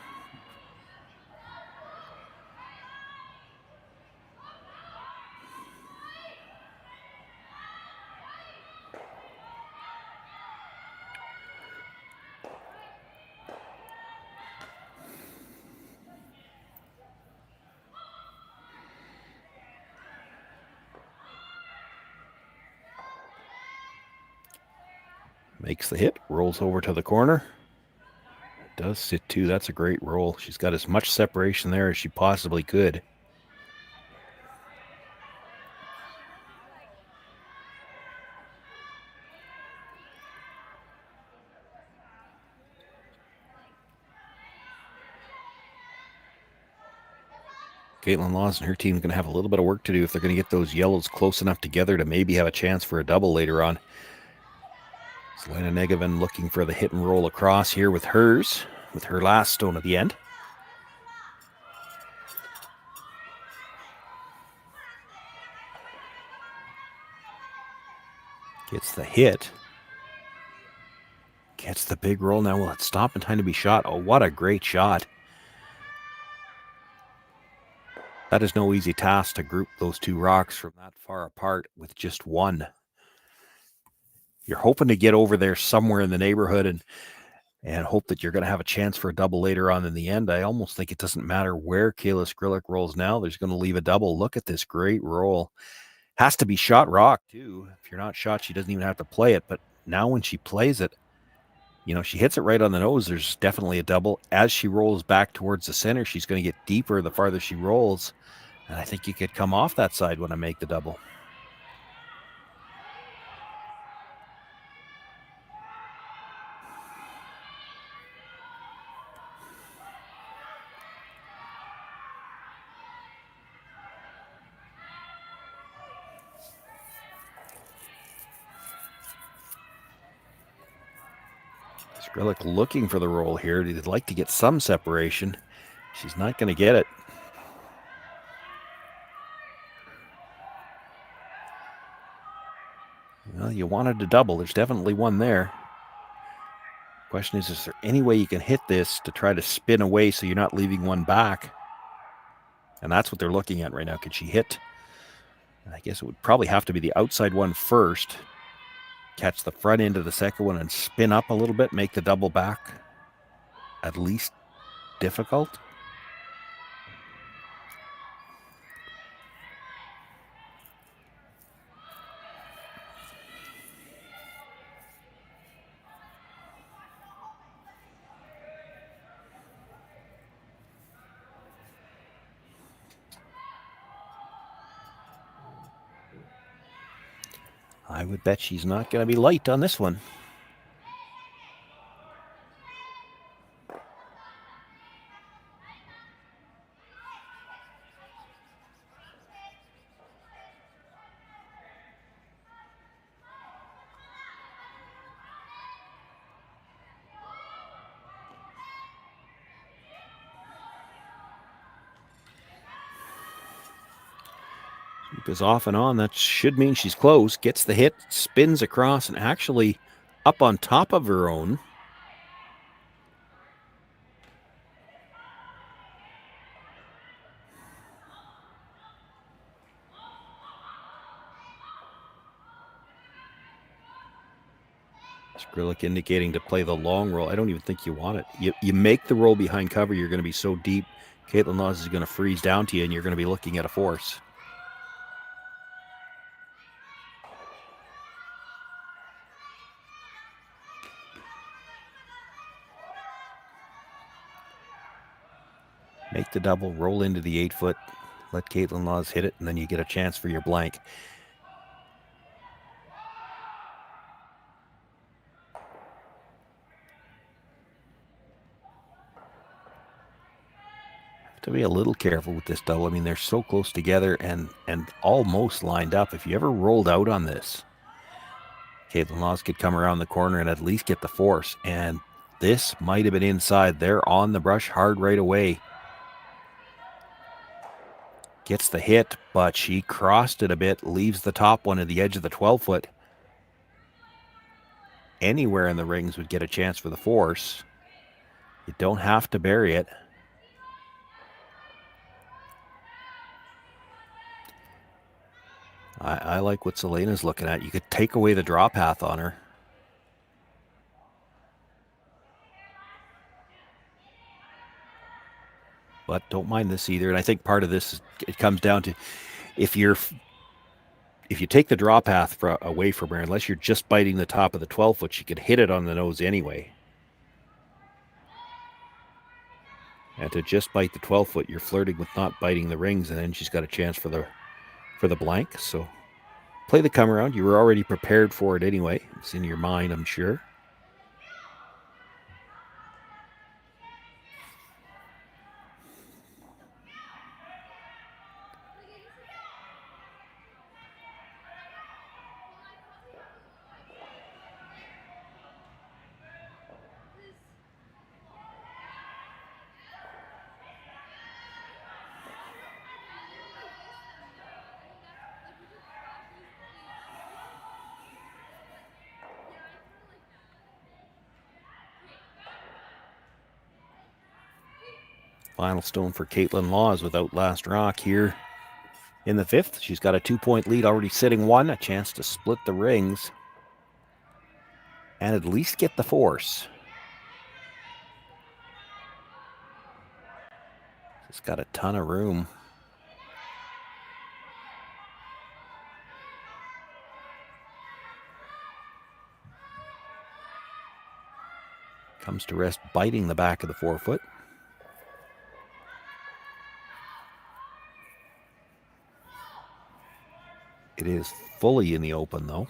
E: Makes the hit, rolls over to the corner. Does sit 2. That's a great roll. She's got as much separation there as she possibly could. Kaitlyn Laws and her team are going to have a little bit of work to do if they're going to get those yellows close enough together to maybe have a chance for a double later on. Selena Negovin looking for the hit and roll across here with hers, with her last stone at the end. Gets the hit. Gets the big roll. Now will it stop in time to be shot? Oh, what a great shot. That is no easy task to group those two rocks from that far apart with just one. You're hoping to get over there somewhere in the neighborhood and hope that you're going to have a chance for a double later on in the end. I almost think it doesn't matter where Kayla Skrlik rolls now. There's going to leave a double. Look at this great roll. Has to be shot rock, too. If you're not shot, she doesn't even have to play it. But now when she plays it, you know, she hits it right on the nose, there's definitely a double. As she rolls back towards the center, she's going to get deeper the farther she rolls. And I think you could come off that side when I make the double. Skrlik looking for the roll here. He'd like to get some separation. She's not going to get it. Well, you wanted to double. There's definitely one there. Question is there any way you can hit this to try to spin away so you're not leaving one back? And that's what they're looking at right now. Could she hit? I guess it would probably have to be the outside one first. Catch the front end of the second one and spin up a little bit, make the double back at least difficult. I would bet she's not going to be light on this one. Is off and on. That should mean she's close. Gets the hit, spins across, and actually up on top of her own. Skrlik indicating to play the long roll. I don't even think you want it. You make the roll behind cover, you're going to be so deep. Kaitlyn Lawes is going to freeze down to you, and you're going to be looking at a force. Make the double, roll into the 8-foot, let Kaitlyn Lawes hit it, and then you get a chance for your blank. Have to be a little careful with this double. I mean, they're so close together and almost lined up. If you ever rolled out on this, Kaitlyn Lawes could come around the corner and at least get the force. And this might have been inside. They're on the brush hard right away. Gets the hit, but she crossed it a bit, leaves the top one at the edge of the 12-foot. Anywhere in the rings would get a chance for the force. You don't have to bury it. I like what Selena's looking at. You could take away the draw path on her. But don't mind this either. And I think part of this, it comes down to if you take the draw path away from her, unless you're just biting the top of the 12-foot, she could hit it on the nose anyway. And to just bite the 12-foot, you're flirting with not biting the rings, and then she's got a chance for the blank. So play the come around. You were already prepared for it anyway. It's in your mind, I'm sure. Final stone for Kaitlyn Lawes without last rock here in the 5th. She's got a 2-point lead, already sitting 1, a chance to split the rings and at least get the force. It's got a ton of room. Comes to rest, biting the back of the forefoot. It is fully in the open, though.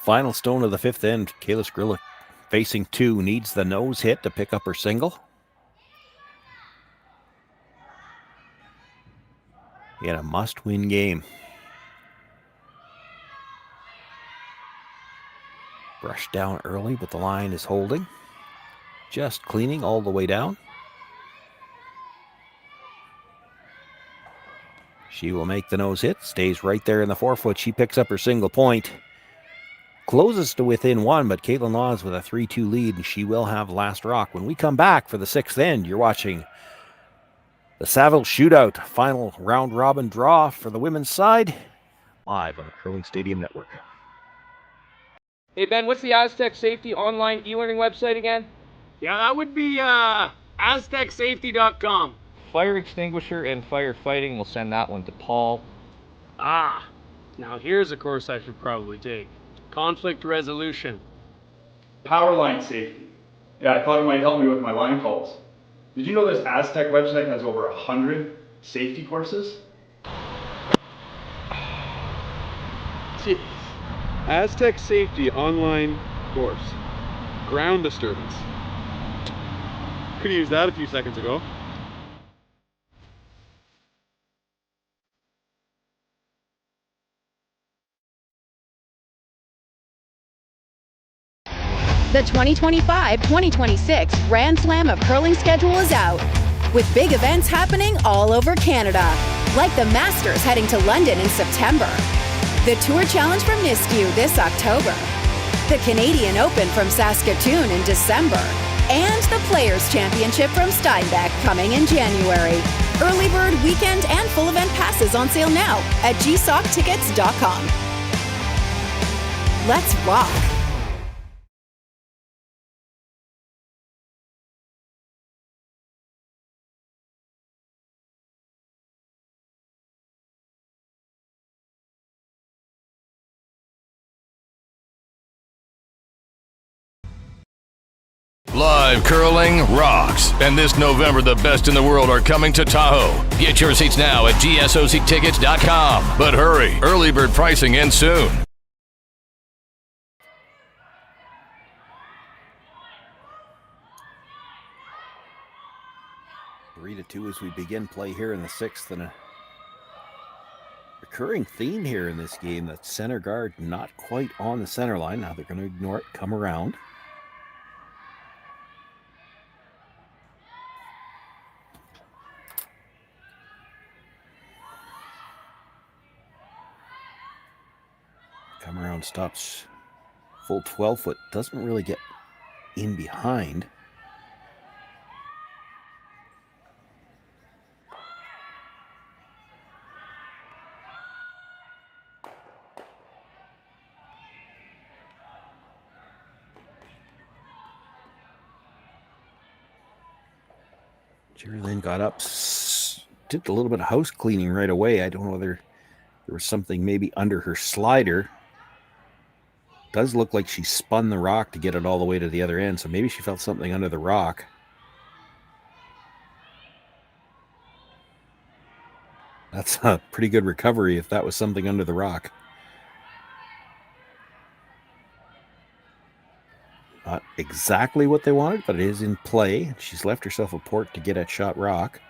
E: Final stone of the fifth end. Kayla Skrlik facing two, needs the nose hit to pick up her single. In a must-win game. Brushed down early, but the line is holding. Just cleaning all the way down. She will make the nose hit, stays right there in the forefoot. She picks up her single point. Closes to within one, but Kaitlyn Laws with a 3-2 lead, and she will have last rock. When we come back for the sixth end, you're watching the Saville Shootout, final round-robin draw for the women's side, live on the Curling Stadium Network.
F: Hey Ben, what's the Aztec Safety online e-learning website again?
G: Yeah, that would be aztecsafety.com.
F: Fire extinguisher and firefighting, we'll send that one to Paul.
G: Ah, now here's a course I should probably take. Conflict resolution.
H: Power line safety. Yeah, I thought it might help me with my line calls. Did you know this Aztec website has over 100 safety courses?
I: Jeez. Aztec Safety online course. Ground disturbance. Could have used that a few seconds ago.
J: The 2025-2026 Grand Slam of Curling schedule is out, with big events happening all over Canada, like the Masters heading to London in September, the Tour Challenge from Nisku this October, the Canadian Open from Saskatoon in December, and the Players' Championship from Steinbeck coming in January. Early bird weekend and full event passes on sale now at gsoctickets.com. Let's rock!
K: Live curling rocks. And this November, the best in the world are coming to Tahoe. Get your seats now at gsoctickets.com. But hurry, early bird pricing ends soon.
E: 3-2 as we begin play here in the sixth, and a recurring theme here in this game, that center guard not quite on the center line. Now they're going to ignore it, come around. Come around, stops full 12 foot, doesn't really get in behind. Jerry then got up, did a little bit of house cleaning right away. I don't know whether there was something maybe under her slider. Does look like she spun the rock to get it all the way to the other end, so maybe she felt something under the rock. That's a pretty good recovery if that was something under the rock. Not exactly what they wanted, but it is in play. She's left herself a port to get at shot rock.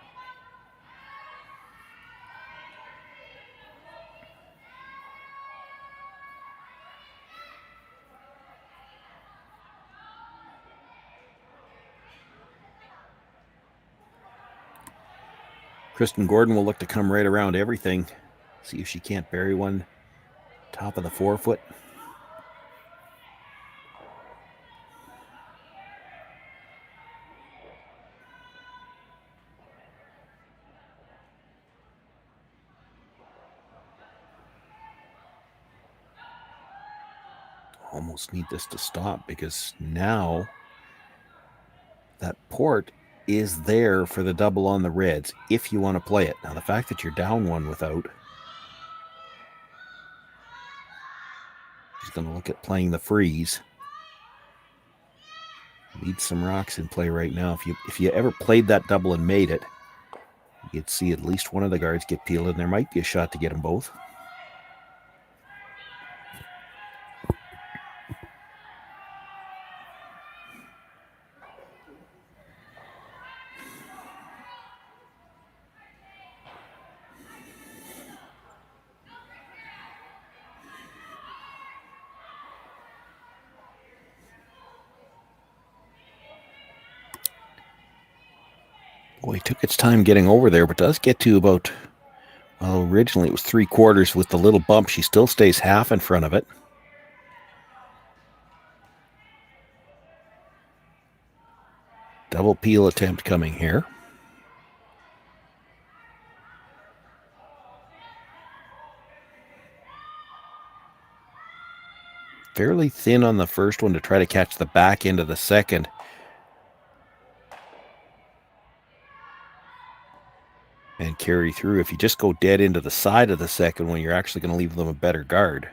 E: Kristen Gordon will look to come right around everything. See if she can't bury one top of the forefoot. almost need this to stop because now that port is there for the double on the reds if you want to play it. Now, the fact that you're down one without, she's going to look at playing the freeze. Need some rocks in play right now. If you ever played that double and made it, you'd see at least one of the guards get peeled, and there might be a shot to get them both. Boy, it took its time getting over there, but does get to about, well, originally it was 3/4 with the little bump. She still stays half in front of it. Double peel attempt coming here. Fairly thin on the first one to try to catch the back end of the second. And carry through. If you just go dead into the side of the second one, you're actually going to leave them a better guard.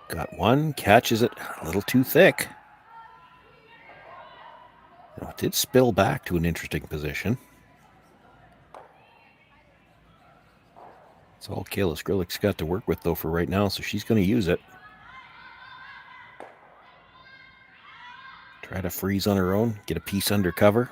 E: Got one, catches it a little too thick. Now, it did spill back to an interesting position. That's all Kayla Skrlik's got to work with, though, for right now, so she's going to use it. Try to freeze on her own, get a piece under cover.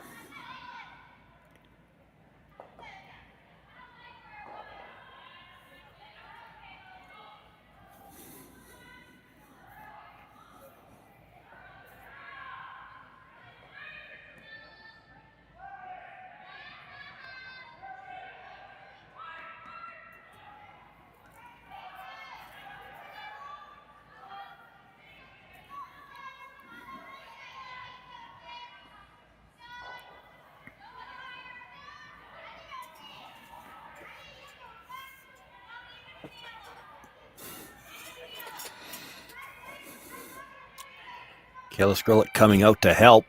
E: Kayla Skrlik coming out to help.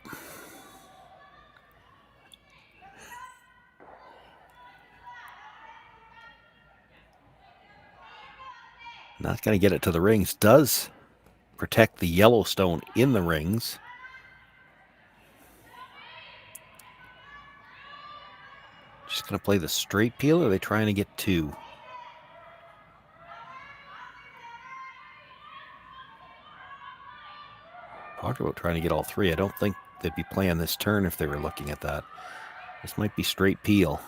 E: Not going to get it to the rings. Does protect the Yellowstone in the rings. Just going to play the straight peel, or are they trying to get two? Talked about trying to get all three. I don't think they'd be playing this turn if they were looking at that. This might be straight peel.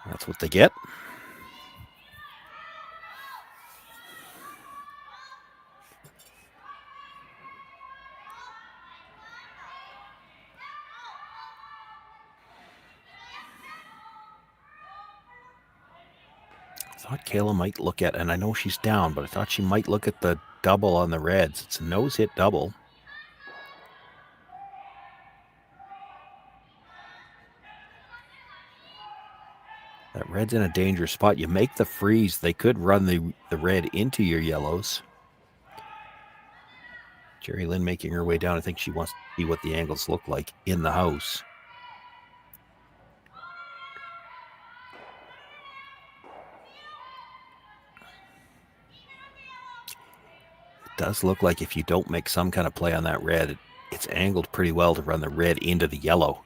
E: That's what they get. I thought Kayla might look at, and I know she's down, but I thought she might look at the double on the reds. It's a nose hit double. That red's in a dangerous spot. You make the freeze. They could run the red into your yellows. Jerry Lynn making her way down. I think she wants to see what the angles look like in the house. It does look like if you don't make some kind of play on that red, it's angled pretty well to run the red into the yellow.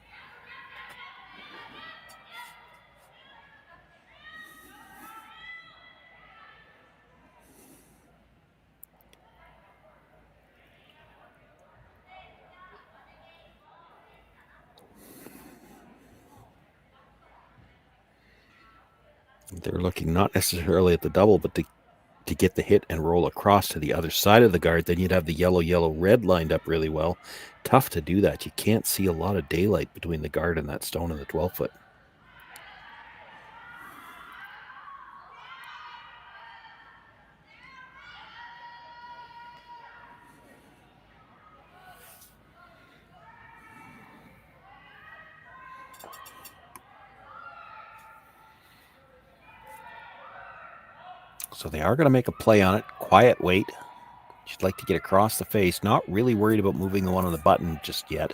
E: They're looking not necessarily at the double, but to to get the hit and roll across to the other side of the guard, then you'd have the yellow, yellow, red lined up really well. Tough to do that. You can't see a lot of daylight between the guard and that stone and the 12-foot. So they are going to make a play on it. Quiet wait. She'd like to get across the face. Not really worried about moving the one on the button just yet.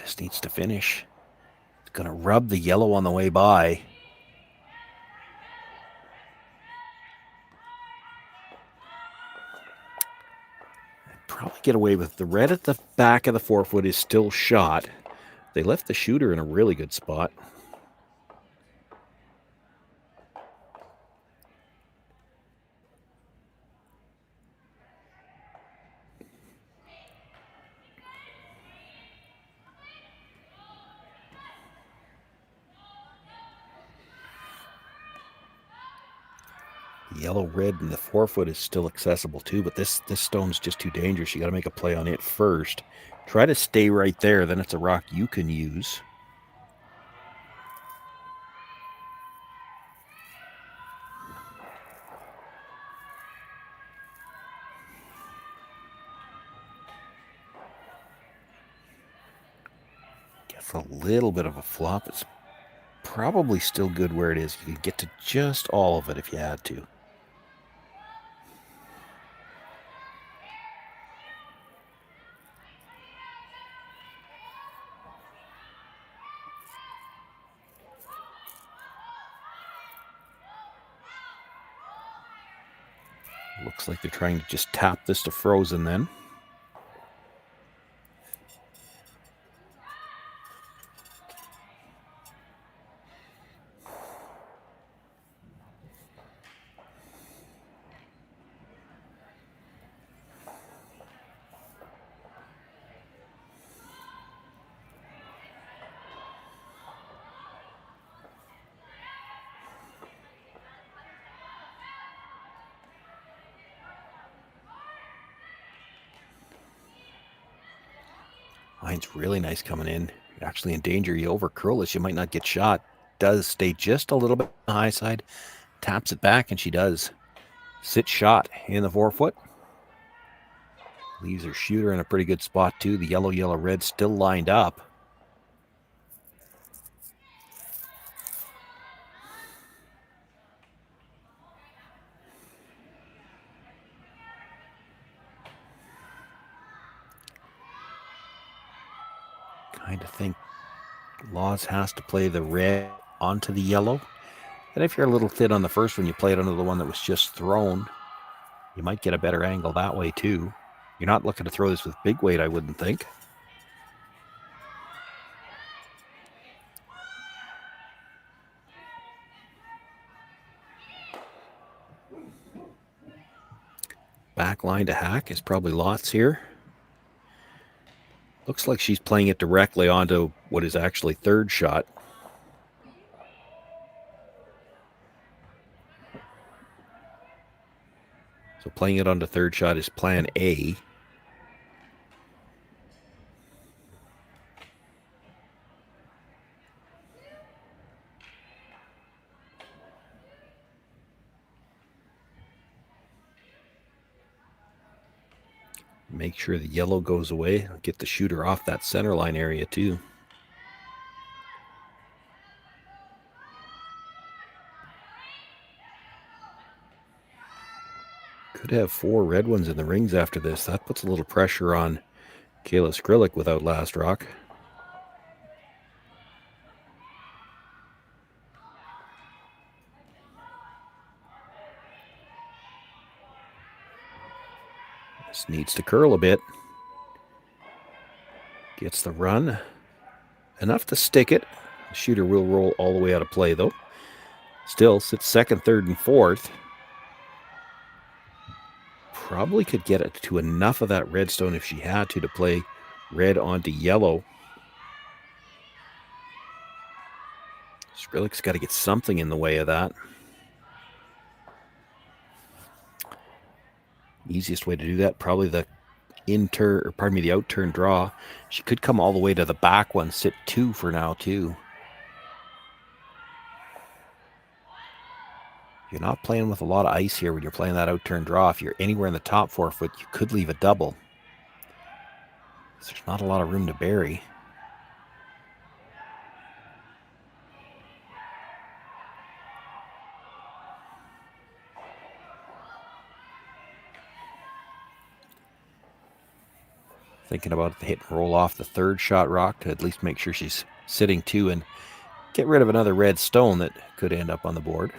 E: This needs to finish. It's going to rub the yellow on the way by. I'd probably get away with the red at the back of the 4-foot is still shot. They left the shooter in a really good spot. Yellow, red, and the 4-foot is still accessible too, but this stone's just too dangerous. You got to make a play on it first. Try to stay right there, then it's a rock you can use. Gets a little bit of a flop. It's probably still good where it is. You could get to just all of it if you had to. Looks like they're trying to just tap this to frozen then. Line's really nice coming in. You're actually in danger. You over curl this, you might not get shot. Does stay just a little bit on the high side. Taps it back, and she does. Sit shot in the 4-foot. Leaves her shooter in a pretty good spot too. The yellow, yellow, red still lined up. Kind of think Laws has to play the red onto the yellow. And if you're a little thin on the first one, you play it onto the one that was just thrown. You might get a better angle that way too. You're not looking to throw this with big weight, I wouldn't think. Back line to hack is probably lots here. Looks like she's playing it directly onto what is actually third shot. So playing it onto third shot is plan A. Make sure the yellow goes away. Get the shooter off that center line area too. Could have 4 red ones in the rings after this. That puts a little pressure on Kayla Skrlik without last rock. Just needs to curl a bit. Gets the run. Enough to stick it. The shooter will roll all the way out of play, though. Still sits second, third, and fourth. Probably could get it to enough of that redstone if she had to play red onto yellow. Skrlik's got to get something in the way of that. Easiest way to do that, probably the the out turn draw. She could come all the way to the back one, sit 2 for now too. You're not playing with a lot of ice here when you're playing that out turn draw. If you're anywhere in the top 4 foot, you could leave a double. There's not a lot of room to bury. Thinking about the hit and roll off the third shot rock to at least make sure she's sitting 2 and get rid of another red stone that could end up on the board.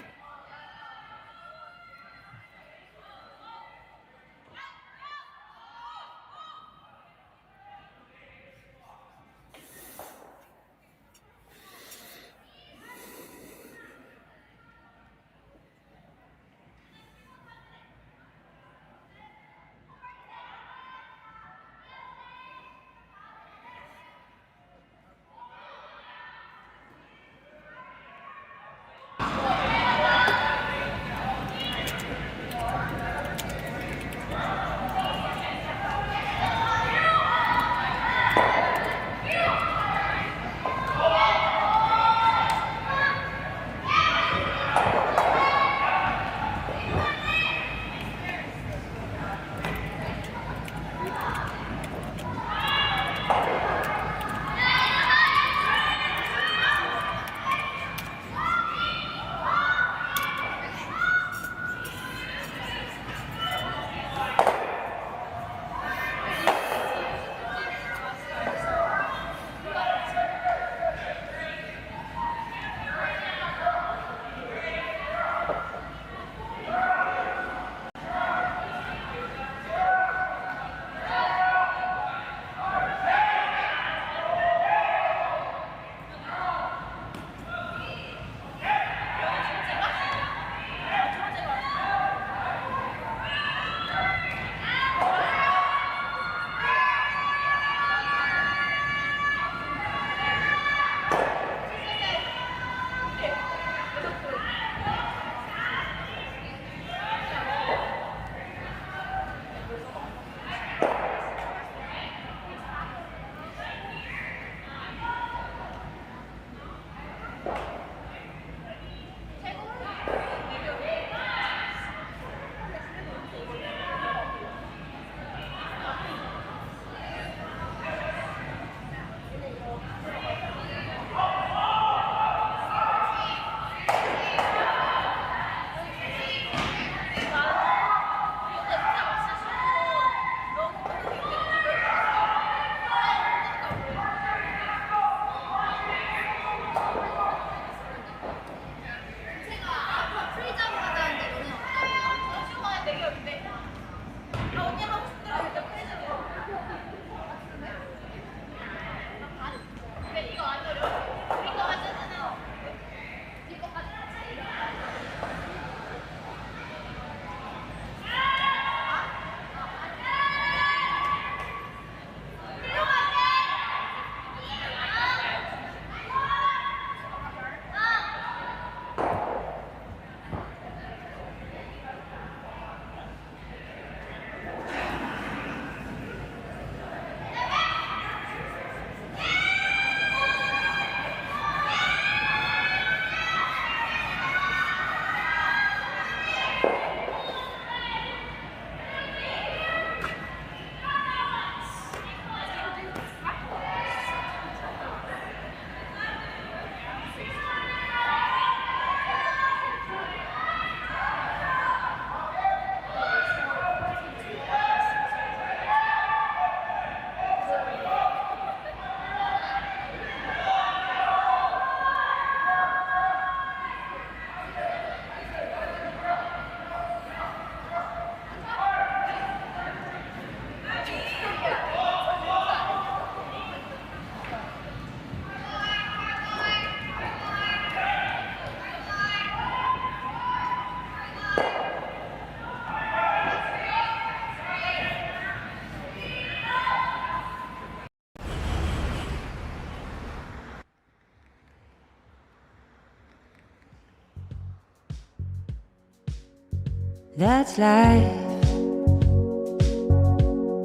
L: That's life.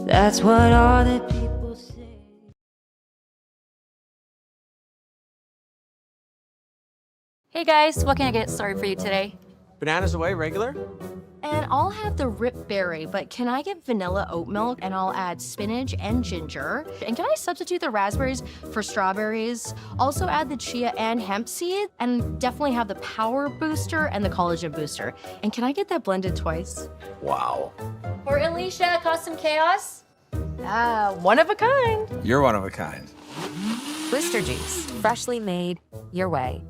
L: That's what all the people say.
A: Hey guys, what can I get started for you today?
B: Bananas away, regular?
C: And I'll have the rip berry, but can I get vanilla oat milk and I'll add spinach and ginger? And can I substitute the raspberries for strawberries? Also add the chia and hemp seed, and definitely have the power booster and the collagen booster. And can I get that blended twice?
B: Wow.
A: For Alicia, Custom Chaos?
C: One of a kind.
B: You're one of a kind.
D: Blister juice, freshly made your way.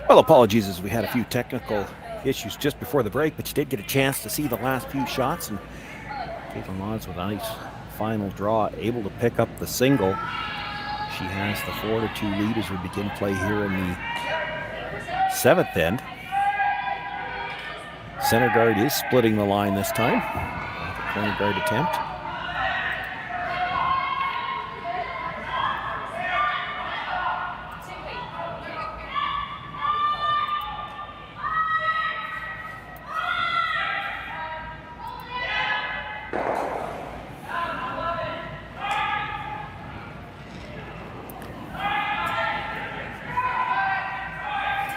E: Well, apologies as we had a few technical issues just before the break, but you did get a chance to see the last few shots, and Kaitlyn Lodds with a nice final draw, able to pick up the single. She has the 4-2 lead as we begin play here in the 7th end. Center guard is splitting the line this time. The point guard attempt.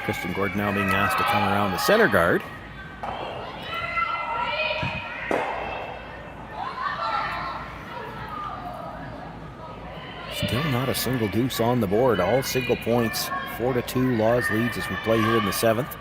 E: Kristen Gordon now being asked to come around the center guard. Still not a single deuce on the board. All single points. 4-2 Laws leads as we play here in the 7th.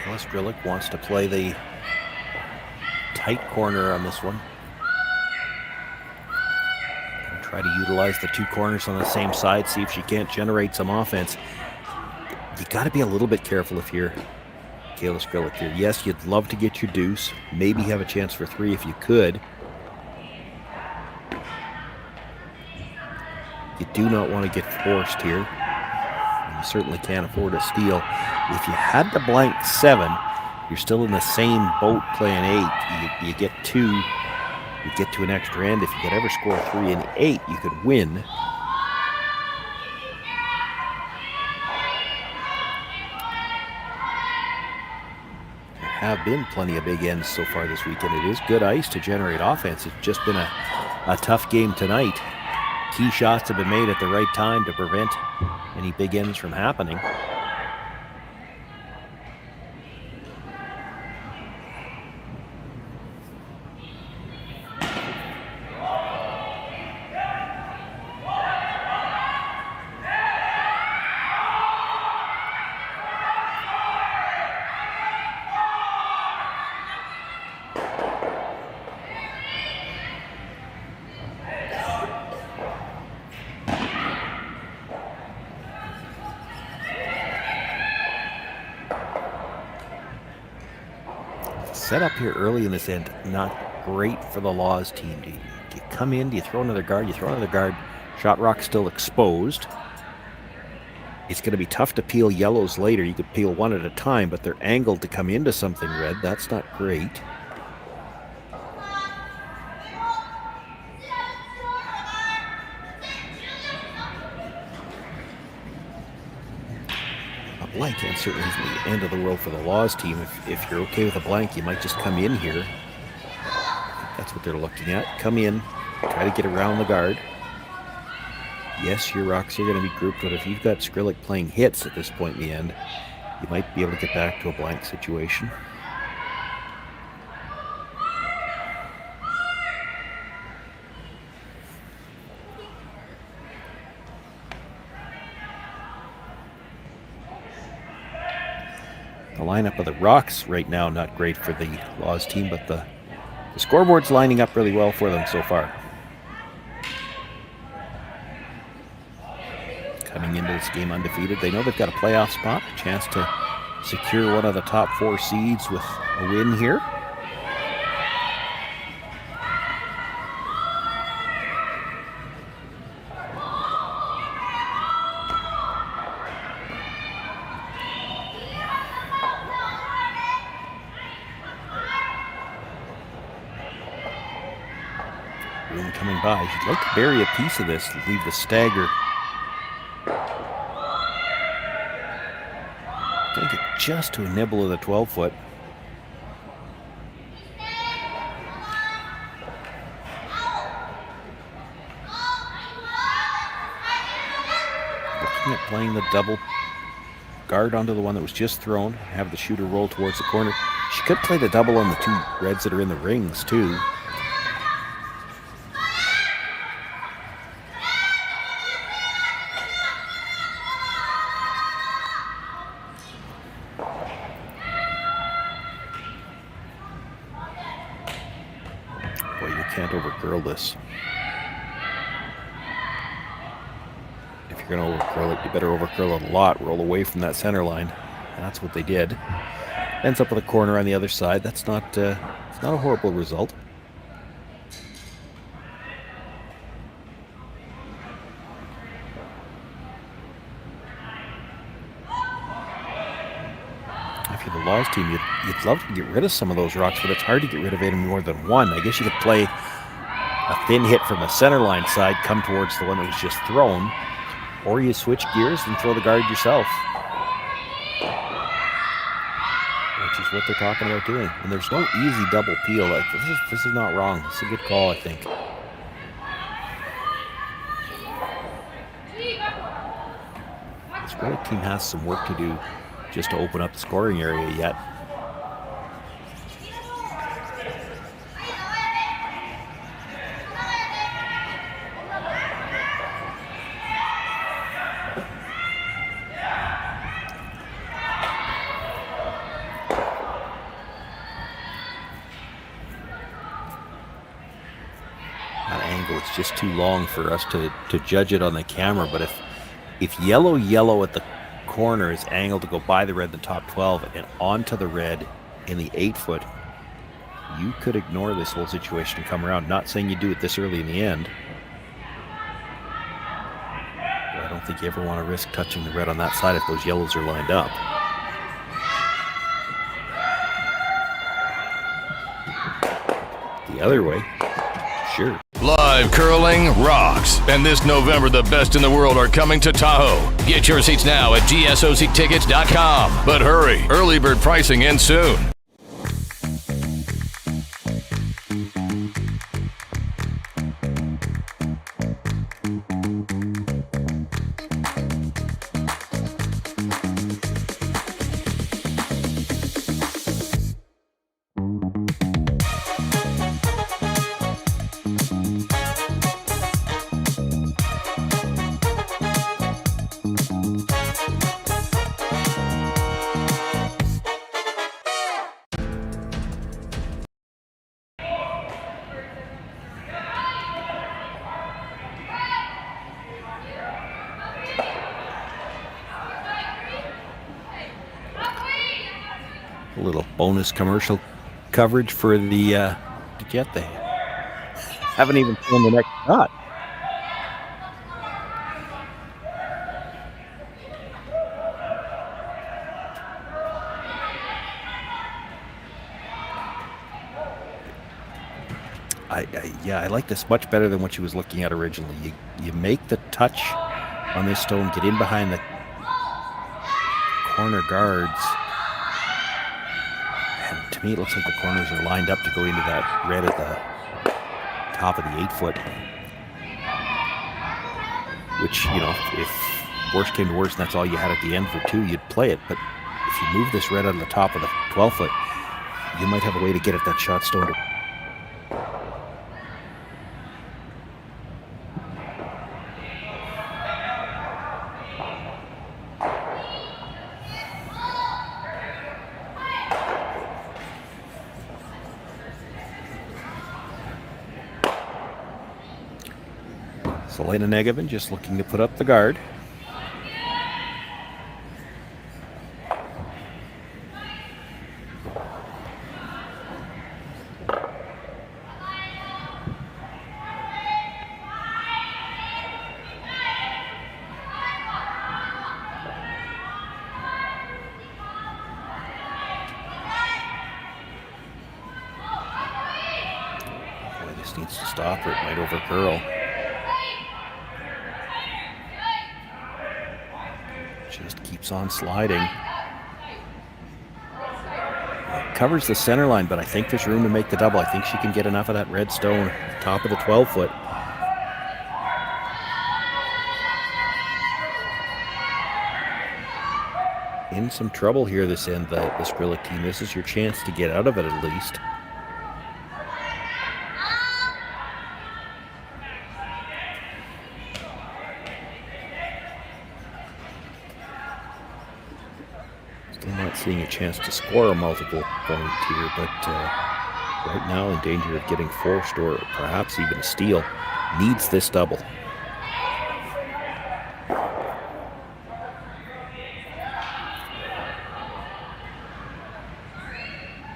E: Kayla Skrlik wants to play the tight corner on this one. And try to utilize the two corners on the same side, see if she can't generate some offense. You got to be a little bit careful if you're Kayla Skrlik here. Yes, you'd love to get your deuce, maybe have a chance for 3 if you could. You do not want to get forced here. You certainly can't afford a steal. If you had the blank 7, you're still in the same boat playing 8. You get 2, you get to an extra end. If you could ever score 3 and 8, you could win. There have been plenty of big ends so far this weekend. It is good ice to generate offense. It's just been a tough game tonight. Key shots have been made at the right time to prevent any big ends from happening. Set up here early in this end, not great for the Laws team. Do you come in, do you throw another guard? You throw another guard, shot rock still exposed. It's going to be tough to peel yellows later. You could peel one at a time, but they're angled to come into something red. That's not great. blank, and certainly isn't the end of the world for the Laws team. If you're okay with a blank, you might just come in here. That's what they're looking at. Come in, try to get around the guard. Yes, your rocks are going to be grouped, but if you've got Skrlik playing hits at this point in the end, you might be able to get back to a blank situation. The lineup of the rocks right now, not great for the Laws team, but the scoreboard's lining up really well for them so far. Coming into this game undefeated. They know they've got a playoff spot, a chance to secure one of the top 4 seeds with a win here. Room coming by. You'd like to bury a piece of this, leave the stagger. Gonna get just to a nibble of the 12-foot. Looking at playing the double guard onto the one that was just thrown, have the shooter roll towards the corner. She could play the double on the 2 reds that are in the rings too. Can't overcurl this. If you're going to overcurl it, you better overcurl it a lot. Roll away from that center line. And that's what they did. Ends up with a corner on the other side. That's not it's not a horrible result. If you're the Laws team, you'd love to get rid of some of those rocks, but it's hard to get rid of any more than one. I guess you could play a thin hit from the center line side, come towards the one that was just thrown, or you switch gears and throw the guard yourself, which is what they're talking about doing. And there's no easy double peel. This is not wrong. It's a good call, I think. This Skrlik team has some work to do just to open up the scoring area yet. That angle is just too long for us to judge it on the camera, but if yellow at the corner is angled to go by the red in the top 12 and onto the red in the 8-foot, you could ignore this whole situation and come around. Not saying you do it this early in the end, but I don't think you ever want to risk touching the red on that side if those yellows are lined up. The other way, sure.
K: Live curling rocks. And this November, the best in the world are coming to Tahoe. Get your seats now at gsoctickets.com. But hurry, early bird pricing ends soon.
E: A little bonus commercial coverage for the Jet. They haven't even thrown the next shot. I like this much better than what she was looking at originally. You make the touch on this stone, get in behind the corner guards. And to me, it looks like the corners are lined up to go into that red at the top of the 8-foot. Which, you know, if worst came to worst and that's all you had at the end for 2, you'd play it. But if you move this red on the top of the 12-foot, you might have a way to get at that shot stone. Selena Negevin just looking to put up the guard. Boy, this needs to stop or it might overcurl. Just keeps on sliding. It covers the center line, but I think there's room to make the double. I think she can get enough of that red stone top of the 12-foot. In some trouble here this end, the Skrlik team. This is your chance to get out of it at least. Still not seeing a chance to score a multiple point here, but right now in danger of getting forced or perhaps even a steal. Needs this double.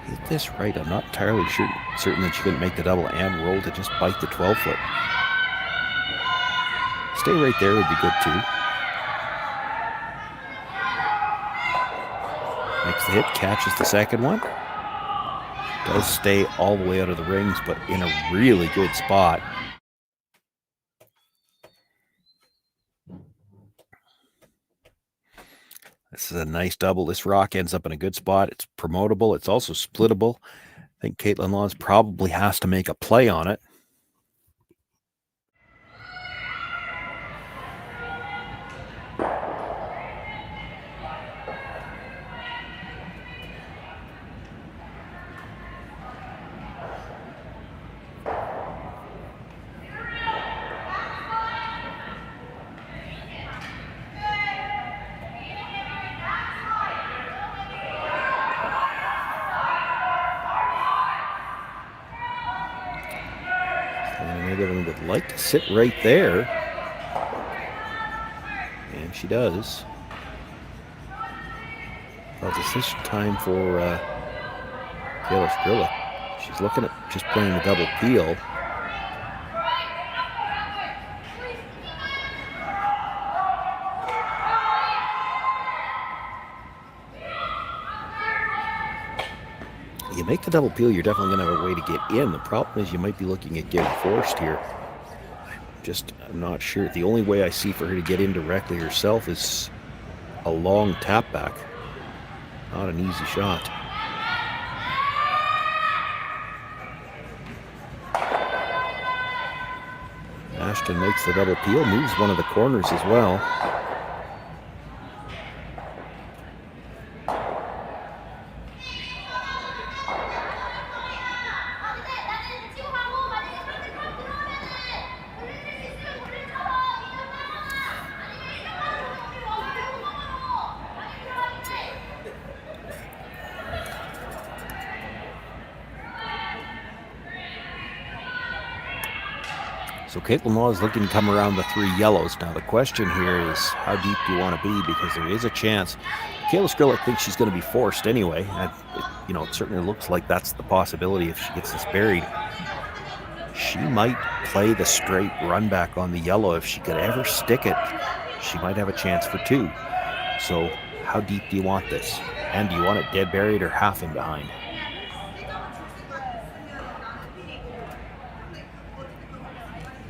E: Hit this right. I'm not entirely certain that she couldn't make the double and roll to just bite the 12-foot. Stay right there would be good too. Makes the hit, catches the second one. Does stay all the way out of the rings, but in a really good spot. This is a nice double. This rock ends up in a good spot. It's promotable. It's also splittable. I think Kaitlyn Lawns probably has to make a play on it. Would like to sit right there, and she does. Well, decision time for Kayla Skrlik. She's looking at just playing the double peel. You make the double peel, you're definitely going to have a way to get in. The problem is you might be looking at getting forced here. I'm not sure. The only way I see for her to get in directly herself is a long tap back. Not an easy shot. Ashton makes the double peel, moves one of the corners as well. So Kaitlyn Law is looking to come around the 3 yellows. Now the question here is, how deep do you want to be? Because there is a chance. Kayla Skrlik thinks she's going to be forced anyway. And it certainly looks like that's the possibility if she gets this buried. She might play the straight run back on the yellow. If she could ever stick it, she might have a chance for 2. So how deep do you want this? And do you want it dead buried or half in behind?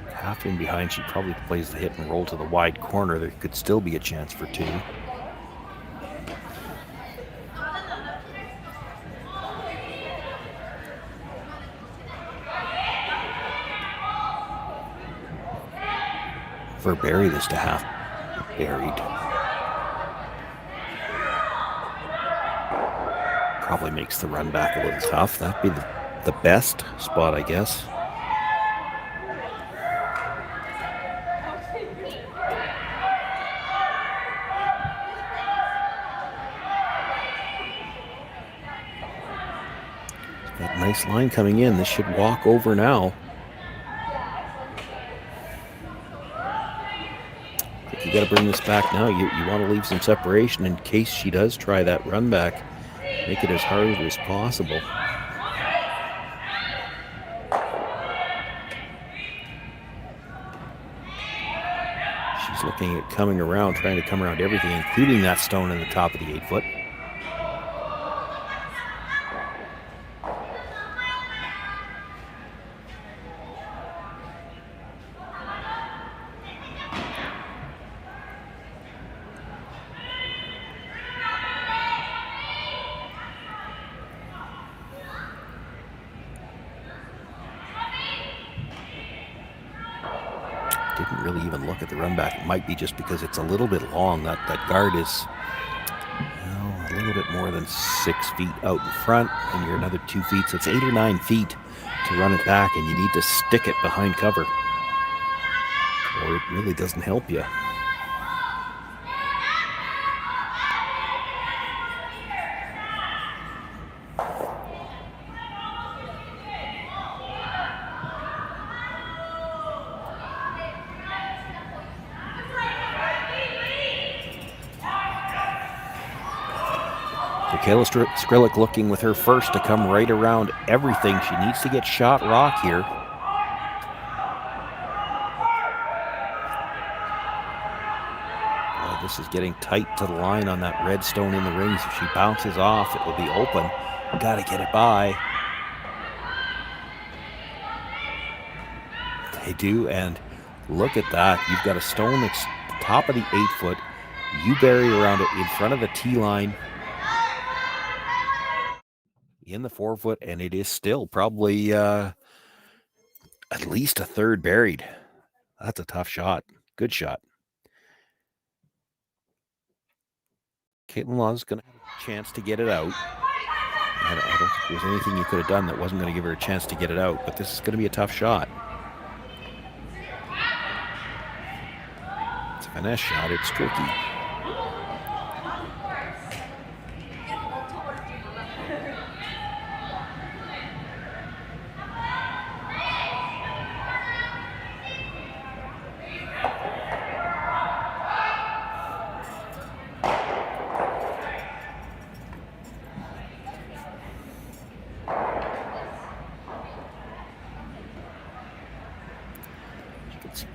E: Half in behind, she probably plays the hit and roll to the wide corner. There could still be a chance for 2. ever bury this to half buried. Probably makes the run back a little tough. That'd be the best spot, I guess. That nice line coming in. This should walk over now. You got to bring this back now. You want to leave some separation in case she does try that run back. Make it as hard as possible. She's looking at coming around, trying to come around everything, including that stone in the top of the 8-foot. Didn't really even look at the run back. It might be just because it's a little bit long. That guard is a little bit more than 6 feet out in front, and you're another 2 feet, so it's 8 or 9 feet to run it back, and you need to stick it behind cover, or it really doesn't help you. Kayla Skrlik looking with her first to come right around everything. She needs to get shot rock here. Oh, this is getting tight to the line on that red stone in the rings. If she bounces off, it will be open. Got to get it by. They do, and look at that. You've got a stone that's the top of the 8-foot. You bury around it in front of the tee line. In the 4-foot, and it is still probably at least a third buried. That's a tough shot. Good shot. Kaitlyn Law's going to have a chance to get it out. I don't think there was anything you could have done that wasn't going to give her a chance to get it out, but this is going to be a tough shot. It's a finesse shot. It's tricky.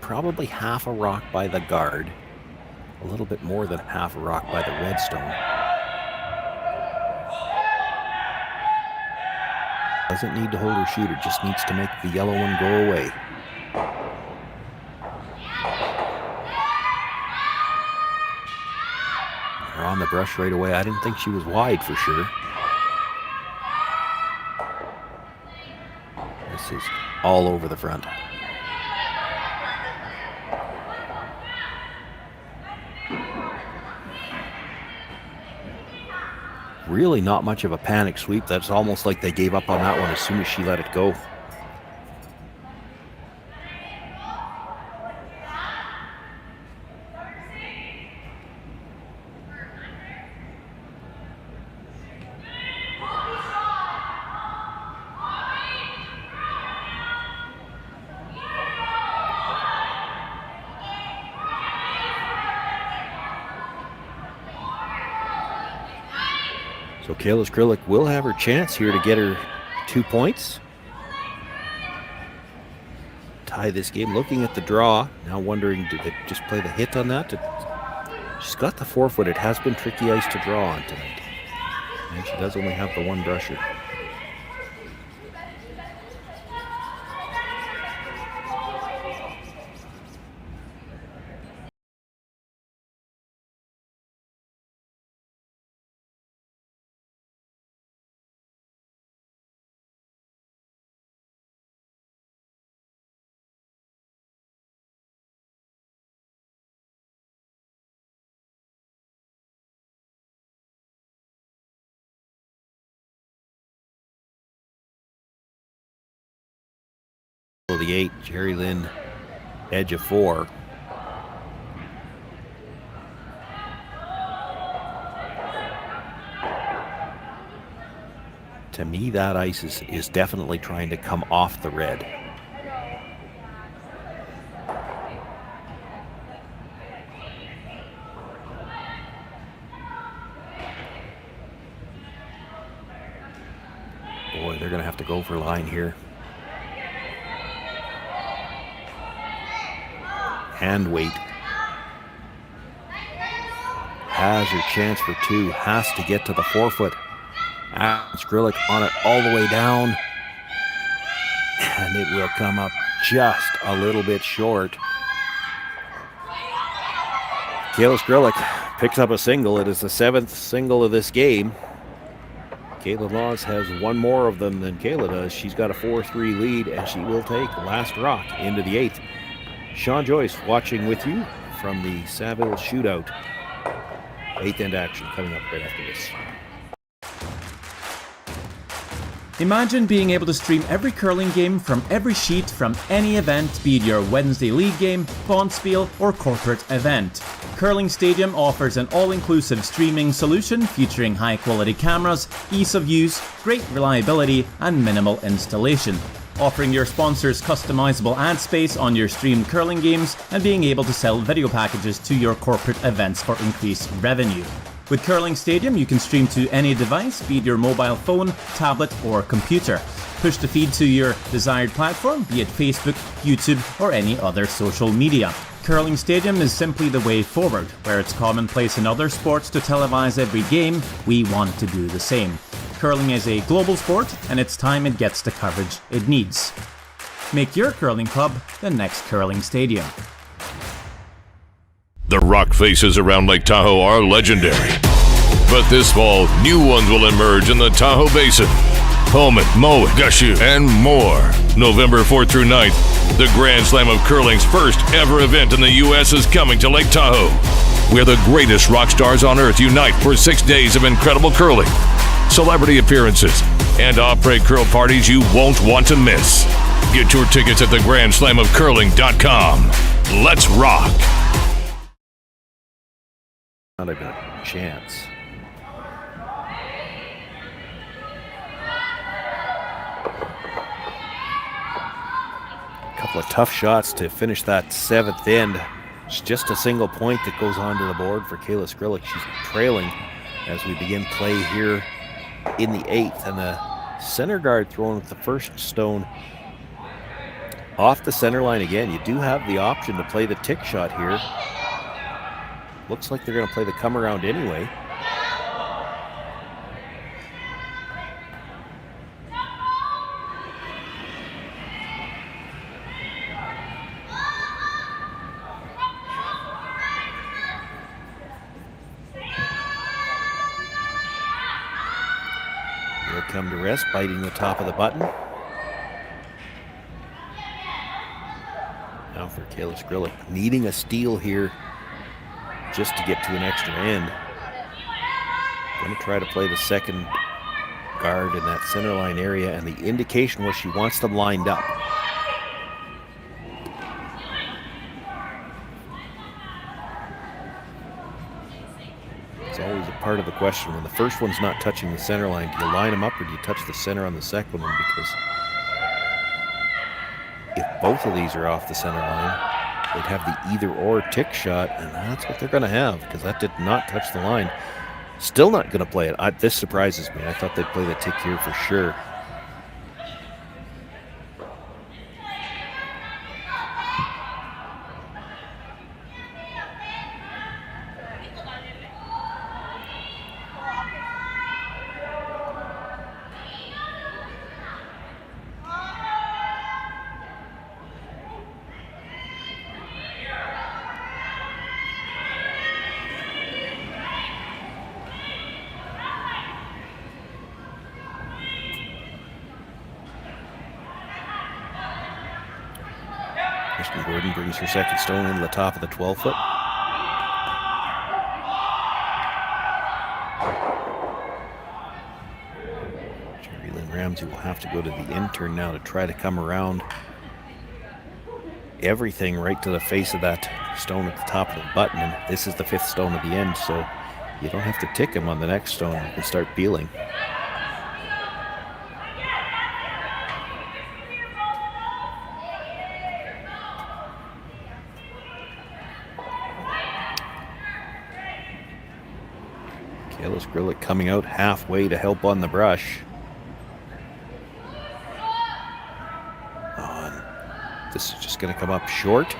E: Probably half a rock by the guard, a little bit more than half a rock by the red stone. Doesn't need to hold her shooter, just needs to make the yellow one go away. They're on the brush right away. I didn't think she was wide for sure. This is all over the front. Really not much of a panic sweep. That's almost like they gave up on that one as soon as she let it go. So Kayla Skrlik will have her chance here to get her 2 points. Tie this game. Looking at the draw, now wondering, did they just play the hit on that? She's got the 4-foot. It has been tricky ice to draw on tonight. And she does only have the one brusher. The 8, Jerry Lynn, edge of 4. To me, that ice is definitely trying to come off the red. Boy, they're going to have to go for line here. Hand weight. Has her chance for 2. Has to get to the 4-foot. Skrlik on it all the way down. And it will come up just a little bit short. Kayla Skrlik picks up a single. It is the 7th single of this game. Kayla Laws has one more of them than Kayla does. She's got a 4-3 lead, and she will take last rock into the 8th. Sean Joyce watching with you from the Saville Shootout. 8th end action coming up right after this.
M: Imagine being able to stream every curling game from every sheet from any event, be it your Wednesday league game, bonspiel, or corporate event. Curling Stadium offers an all-inclusive streaming solution featuring high-quality cameras, ease of use, great reliability, and minimal installation. Offering your sponsors customizable ad space on your streamed curling games and being able to sell video packages to your corporate events for increased revenue. With Curling Stadium, you can stream to any device, be it your mobile phone, tablet, or computer. Push the feed to your desired platform, be it Facebook, YouTube, or any other social media. Curling Stadium is simply the way forward. Where it's commonplace in other sports to televise every game, we want to do the same. Curling is a global sport, and it's time it gets the coverage it needs. Make your curling club the next Curling Stadium.
K: The rock faces around Lake Tahoe are legendary. But this fall, new ones will emerge in the Tahoe Basin. Pullman, Mowat, Gushu, and more. November 4th through 9th, the Grand Slam of Curling's first ever event in the U.S. is coming to Lake Tahoe, where the greatest rock stars on earth unite for 6 days of incredible curling, celebrity appearances, and off-break curl parties you won't want to miss. Get your tickets at thegrandslamofcurling.com. Let's rock!
E: Not even a chance. A couple of tough shots to finish that 7th end. It's just a single point that goes onto the board for Kayla Skrlik. She's trailing as we begin play here in the 8th. And the center guard throwing with the first stone off the center line again. You do have the option to play the tick shot here. Looks like they're going to play the come around anyway. They'll come to rest, biting the top of the button. Now for Kayla Skrlik, needing a steal here just to get to an extra end. Going to try to play the second guard in that center line area, and the indication was she wants them lined up. It's always a part of the question. When the first one's not touching the center line, do you line them up or do you touch the center on the second one? Because if both of these are off the center line, they'd have the either or tick shot, and that's what they're going to have because that did not touch the line. Still not going to play it. This surprises me. I thought they'd play the tick here for sure. Gordon brings her second stone into the top of the 12-foot. Jerry Lynn Ramsey will have to go to the intern now to try to come around everything right to the face of that stone at the top of the button, and this is the 5th stone at the end, so you don't have to tick them on the next stone. You can start peeling. Kayla Skrlik coming out halfway to help on the brush. This is just going to come up short.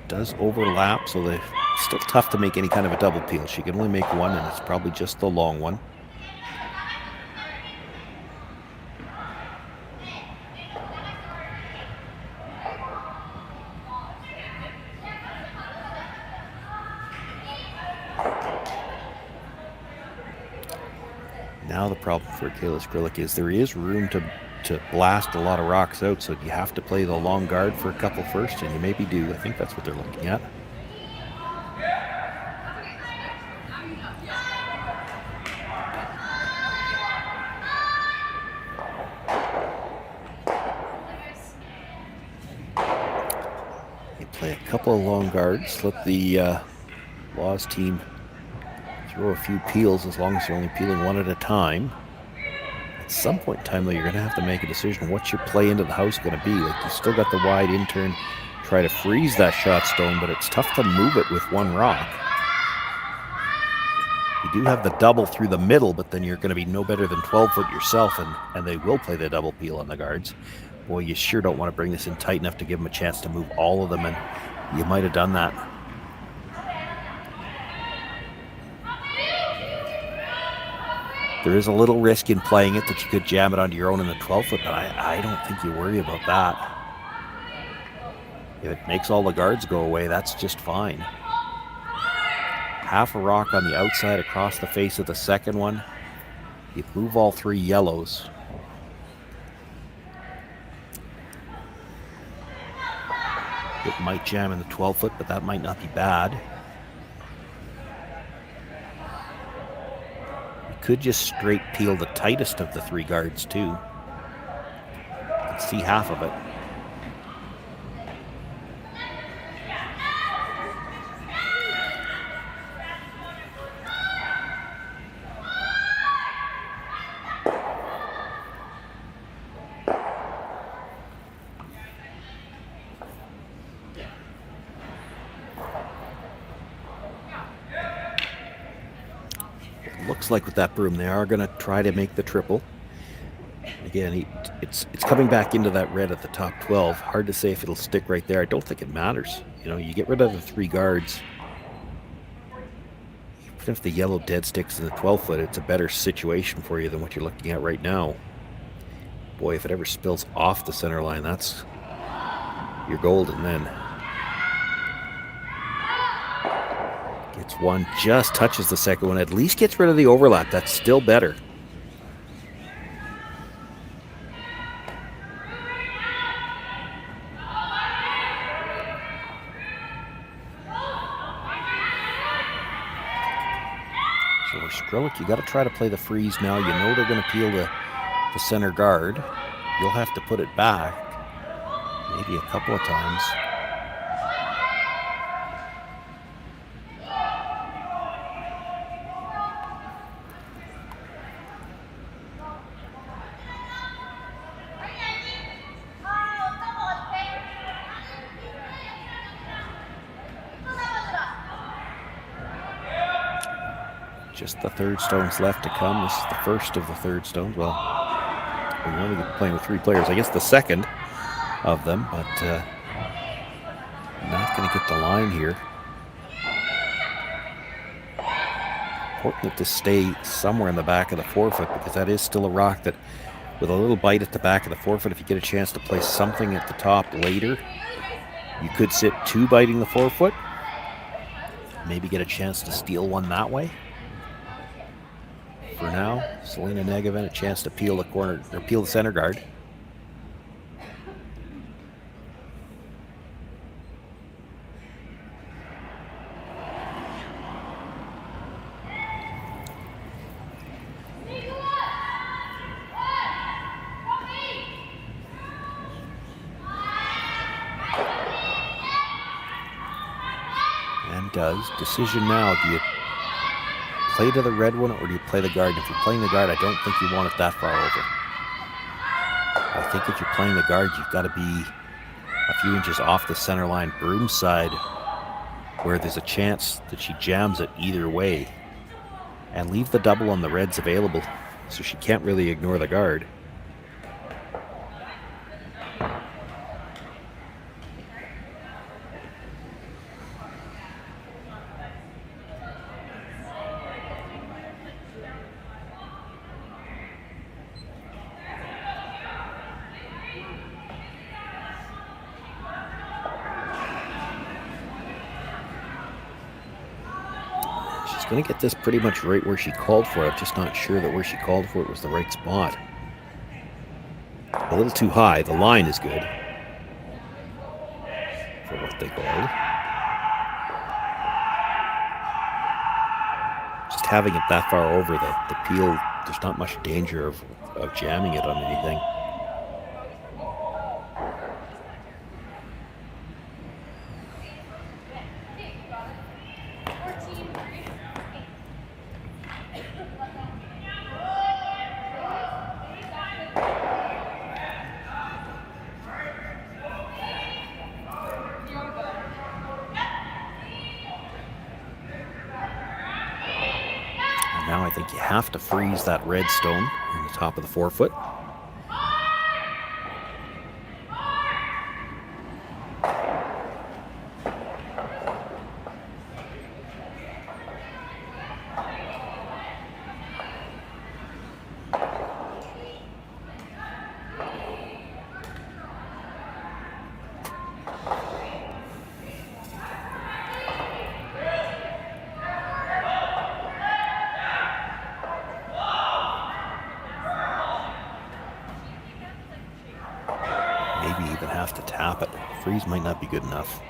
E: Does overlap, so it's still tough to make any kind of a double peel. She can only make one, and it's probably just the long one. Now the problem for Kayla Skrlik is there is room to blast a lot of rocks out, so you have to play the long guard for a couple first, and you maybe do. I think that's what they're looking at. You play a couple of long guards, let the Laws team throw a few peels as long as you're only peeling one at a time. At some point in time, though, you're going to have to make a decision. What's your play into the house going to be? Like, you still got the wide in turn, try to freeze that shot stone, but it's tough to move it with one rock. You do have the double through the middle, but then you're going to be no better than 12 foot yourself, and they will play the double peel on the guards. Boy, you sure don't want to bring this in tight enough to give them a chance to move all of them, and you might have done that. There is a little risk in playing it that you could jam it onto your own in the 12 foot, but I don't think you worry about that. If it makes all the guards go away, that's just fine. Half a rock on the outside across the face of the second one. You move all 3 yellows. It might jam in the 12 foot, but that might not be bad. Could just straight peel the tightest of the 3 guards too. You can see half of it. Looks like with that broom they are going to try to make the triple. Again, it's coming back into that red at the top 12. Hard to say if it'll stick right there. I don't think it matters. You know, you get rid of the 3 guards. Even if the yellow dead sticks in the 12 foot, it's a better situation for you than what you're looking at right now. Boy, if it ever spills off the center line, that's you're golden then. Gets one, just touches the second one, at least gets rid of the overlap. That's still better. So with Skrlik, you got to try to play the freeze now. You know they're going to peel the center guard. You'll have to put it back maybe a couple of times. Just the 3rd stones left to come. This is the first of the 3rd stones. Well, we're only playing with 3 players. I guess the second of them, but not going to get the line here. Important to stay somewhere in the back of the 4 foot, because that is still a rock that, with a little bite at the back of the 4 foot, if you get a chance to play something at the top later, you could sit 2 biting the 4 foot. Maybe get a chance to steal one that way. For now, Selena Negevin a chance to peel the corner or peel the center guard. does. Decision now. Do you play to the red one or do you play the guard? And if you're playing the guard, I don't think you want it that far over. I think if you're playing the guard, you've got to be a few inches off the center line broom side where there's a chance that she jams it either way, and leave the double on the reds available so she can't really ignore the guard. Going to get this pretty much right where she called for it. I'm just not sure that where she called for it was the right spot. A little too high. The line is good for what they called. Just having it that far over the peel, there's not much danger of jamming it on anything. Now I think you have to freeze that red stone on the top of the forefoot. Maybe even have to tap it. Freeze might not be good enough.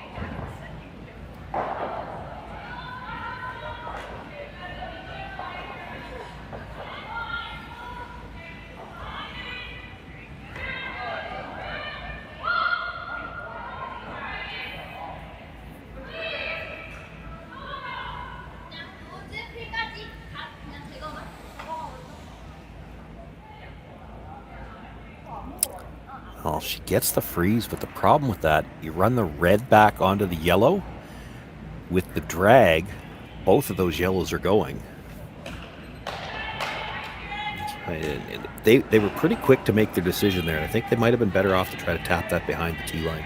E: Well, she gets the freeze, but the problem with that, you run the red back onto the yellow. With the drag, both of those yellows are going. They were pretty quick to make their decision there. I think they might have been better off to try to tap that behind the tee line.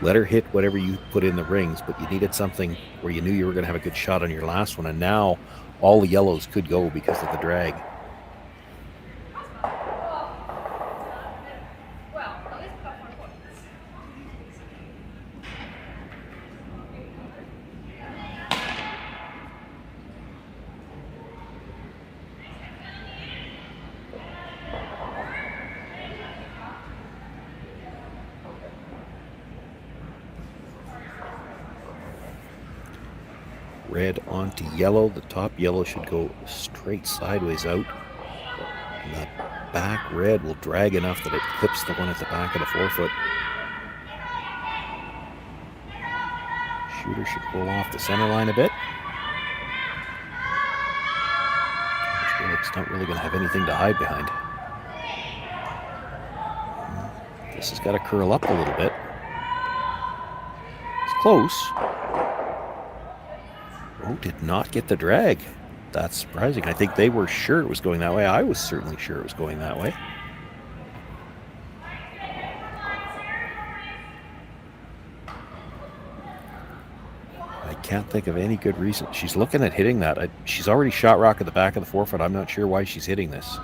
E: Let her hit whatever you put in the rings, but you needed something where you knew you were going to have a good shot on your last one, and now all the yellows could go because of the drag. Red onto yellow. The top yellow should go straight sideways out. And that back red will drag enough that it clips the one at the back of the forefoot. Shooter should roll off the center line a bit. It's not really going to have anything to hide behind. This has got to curl up a little bit. It's close. Oh, did not get the drag. That's surprising. I think they were sure it was going that way. I was certainly sure it was going that way. I can't think of any good reason. She's looking at hitting that. She's already shot rock at the back of the forefoot. I'm not sure why she's hitting this.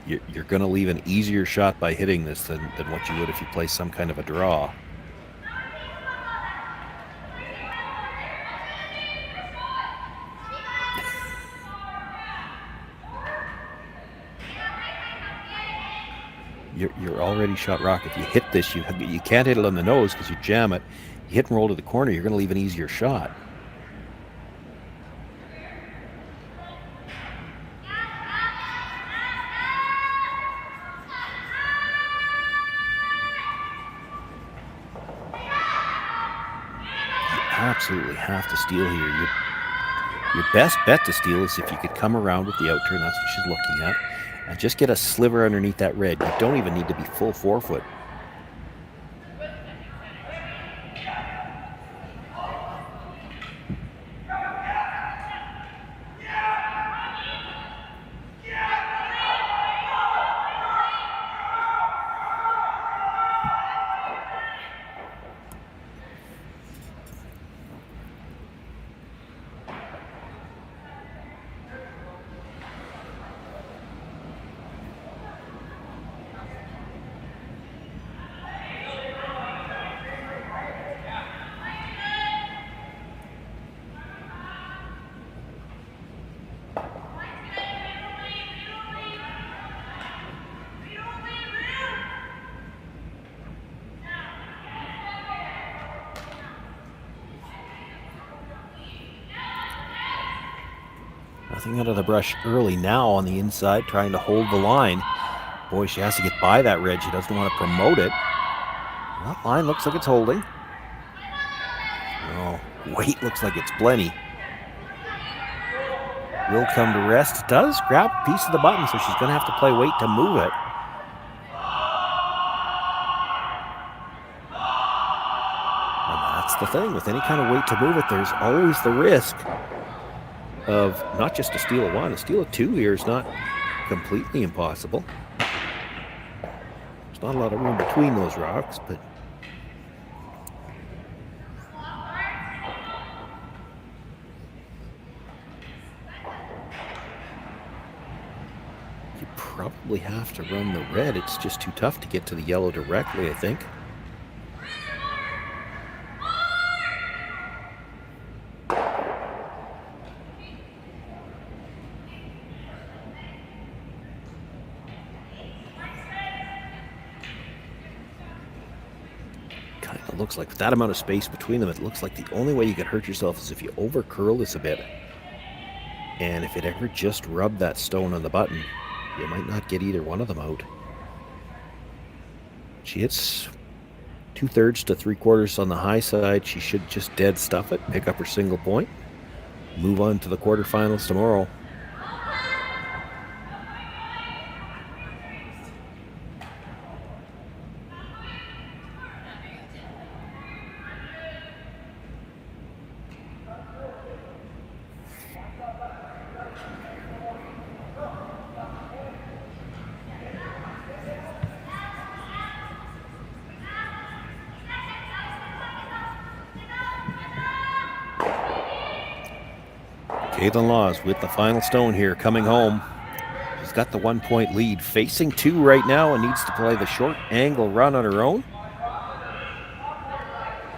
E: You're going to leave an easier shot by hitting this than what you would if you play some kind of a draw. You're already shot rock. If you hit this, you can't hit it on the nose because you jam it. You hit and roll to the corner, you're going to leave an easier shot. absolutely have to steal here. Your best bet to steal is if you could come around with the out turn. That's what she's looking at. And just get a sliver underneath that red. You don't even need to be full 4 foot. Nothing out of the brush early now on the inside, trying to hold the line. Boy, she has to get by that red. She doesn't want to promote it. That line looks like it's holding. Oh, weight looks like it's plenty. Will come to rest. It does grab a piece of the button, so she's going to have to play weight to move it. And that's the thing. With any kind of weight to move it, there's always the risk of not just a steal of 1, a steal of 2 here is not completely impossible. There's not a lot of room between those rocks, but you probably have to run the red. It's just too tough to get to the yellow directly, I think. Looks like with that amount of space between them, it looks like the only way you could hurt yourself is if you over curl this a bit. And if it ever just rubbed that stone on the button, you might not get either one of them out. She hits 2/3 to 3/4 on the high side. She should just dead stuff it, pick up her single point, move on to the quarterfinals tomorrow. Kaytlyn Laws with the final stone here, coming home. She's got the 1-point lead, facing 2 right now, and needs to play the short angle run on her own.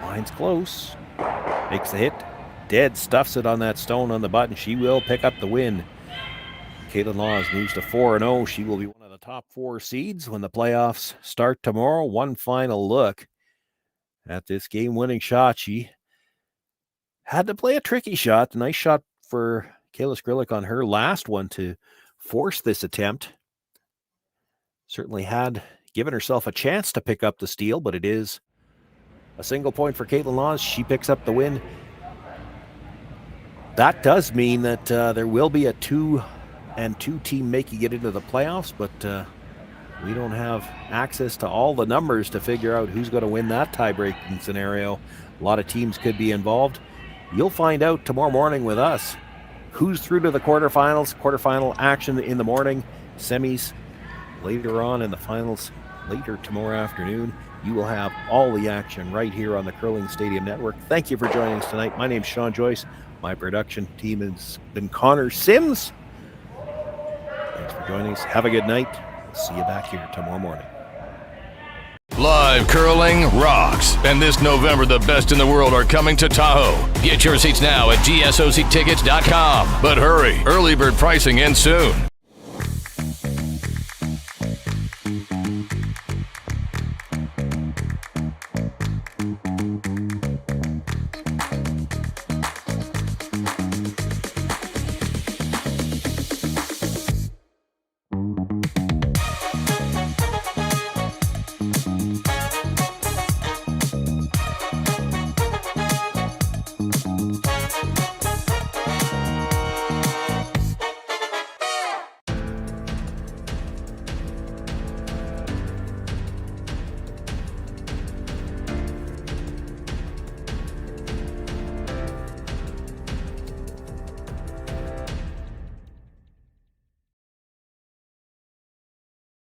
E: Line's close. Makes the hit. Dead stuffs it on that stone on the button. She will pick up the win. Kaytlyn Laws moves to 4-0. She will be one of the top 4 seeds when the playoffs start tomorrow. One final look at this game-winning shot. She had to play a tricky shot. Nice shot for Kayla Skrlik on her last one to force this attempt. Certainly had given herself a chance to pick up the steal, but it is a single point for Kaytlyn Laws. She picks up the win. That does mean that there will be a 2-2 team making it into the playoffs, but we don't have access to all the numbers to figure out who's going to win that tie-breaking scenario. A lot of teams could be involved. You'll find out tomorrow morning with us who's through to the quarterfinals. Quarterfinal action in the morning, semis later on, in the finals later tomorrow afternoon. You will have all the action right here on the Curling Stadium Network. Thank you for joining us tonight. My name's Sean Joyce. My production team has been Connor Sims. Thanks for joining us. Have a good night. We'll see you back here tomorrow morning.
K: Live curling rocks. And this November, the best in the world are coming to Tahoe. Get your seats now at gsoctickets.com. But hurry, early bird pricing ends soon.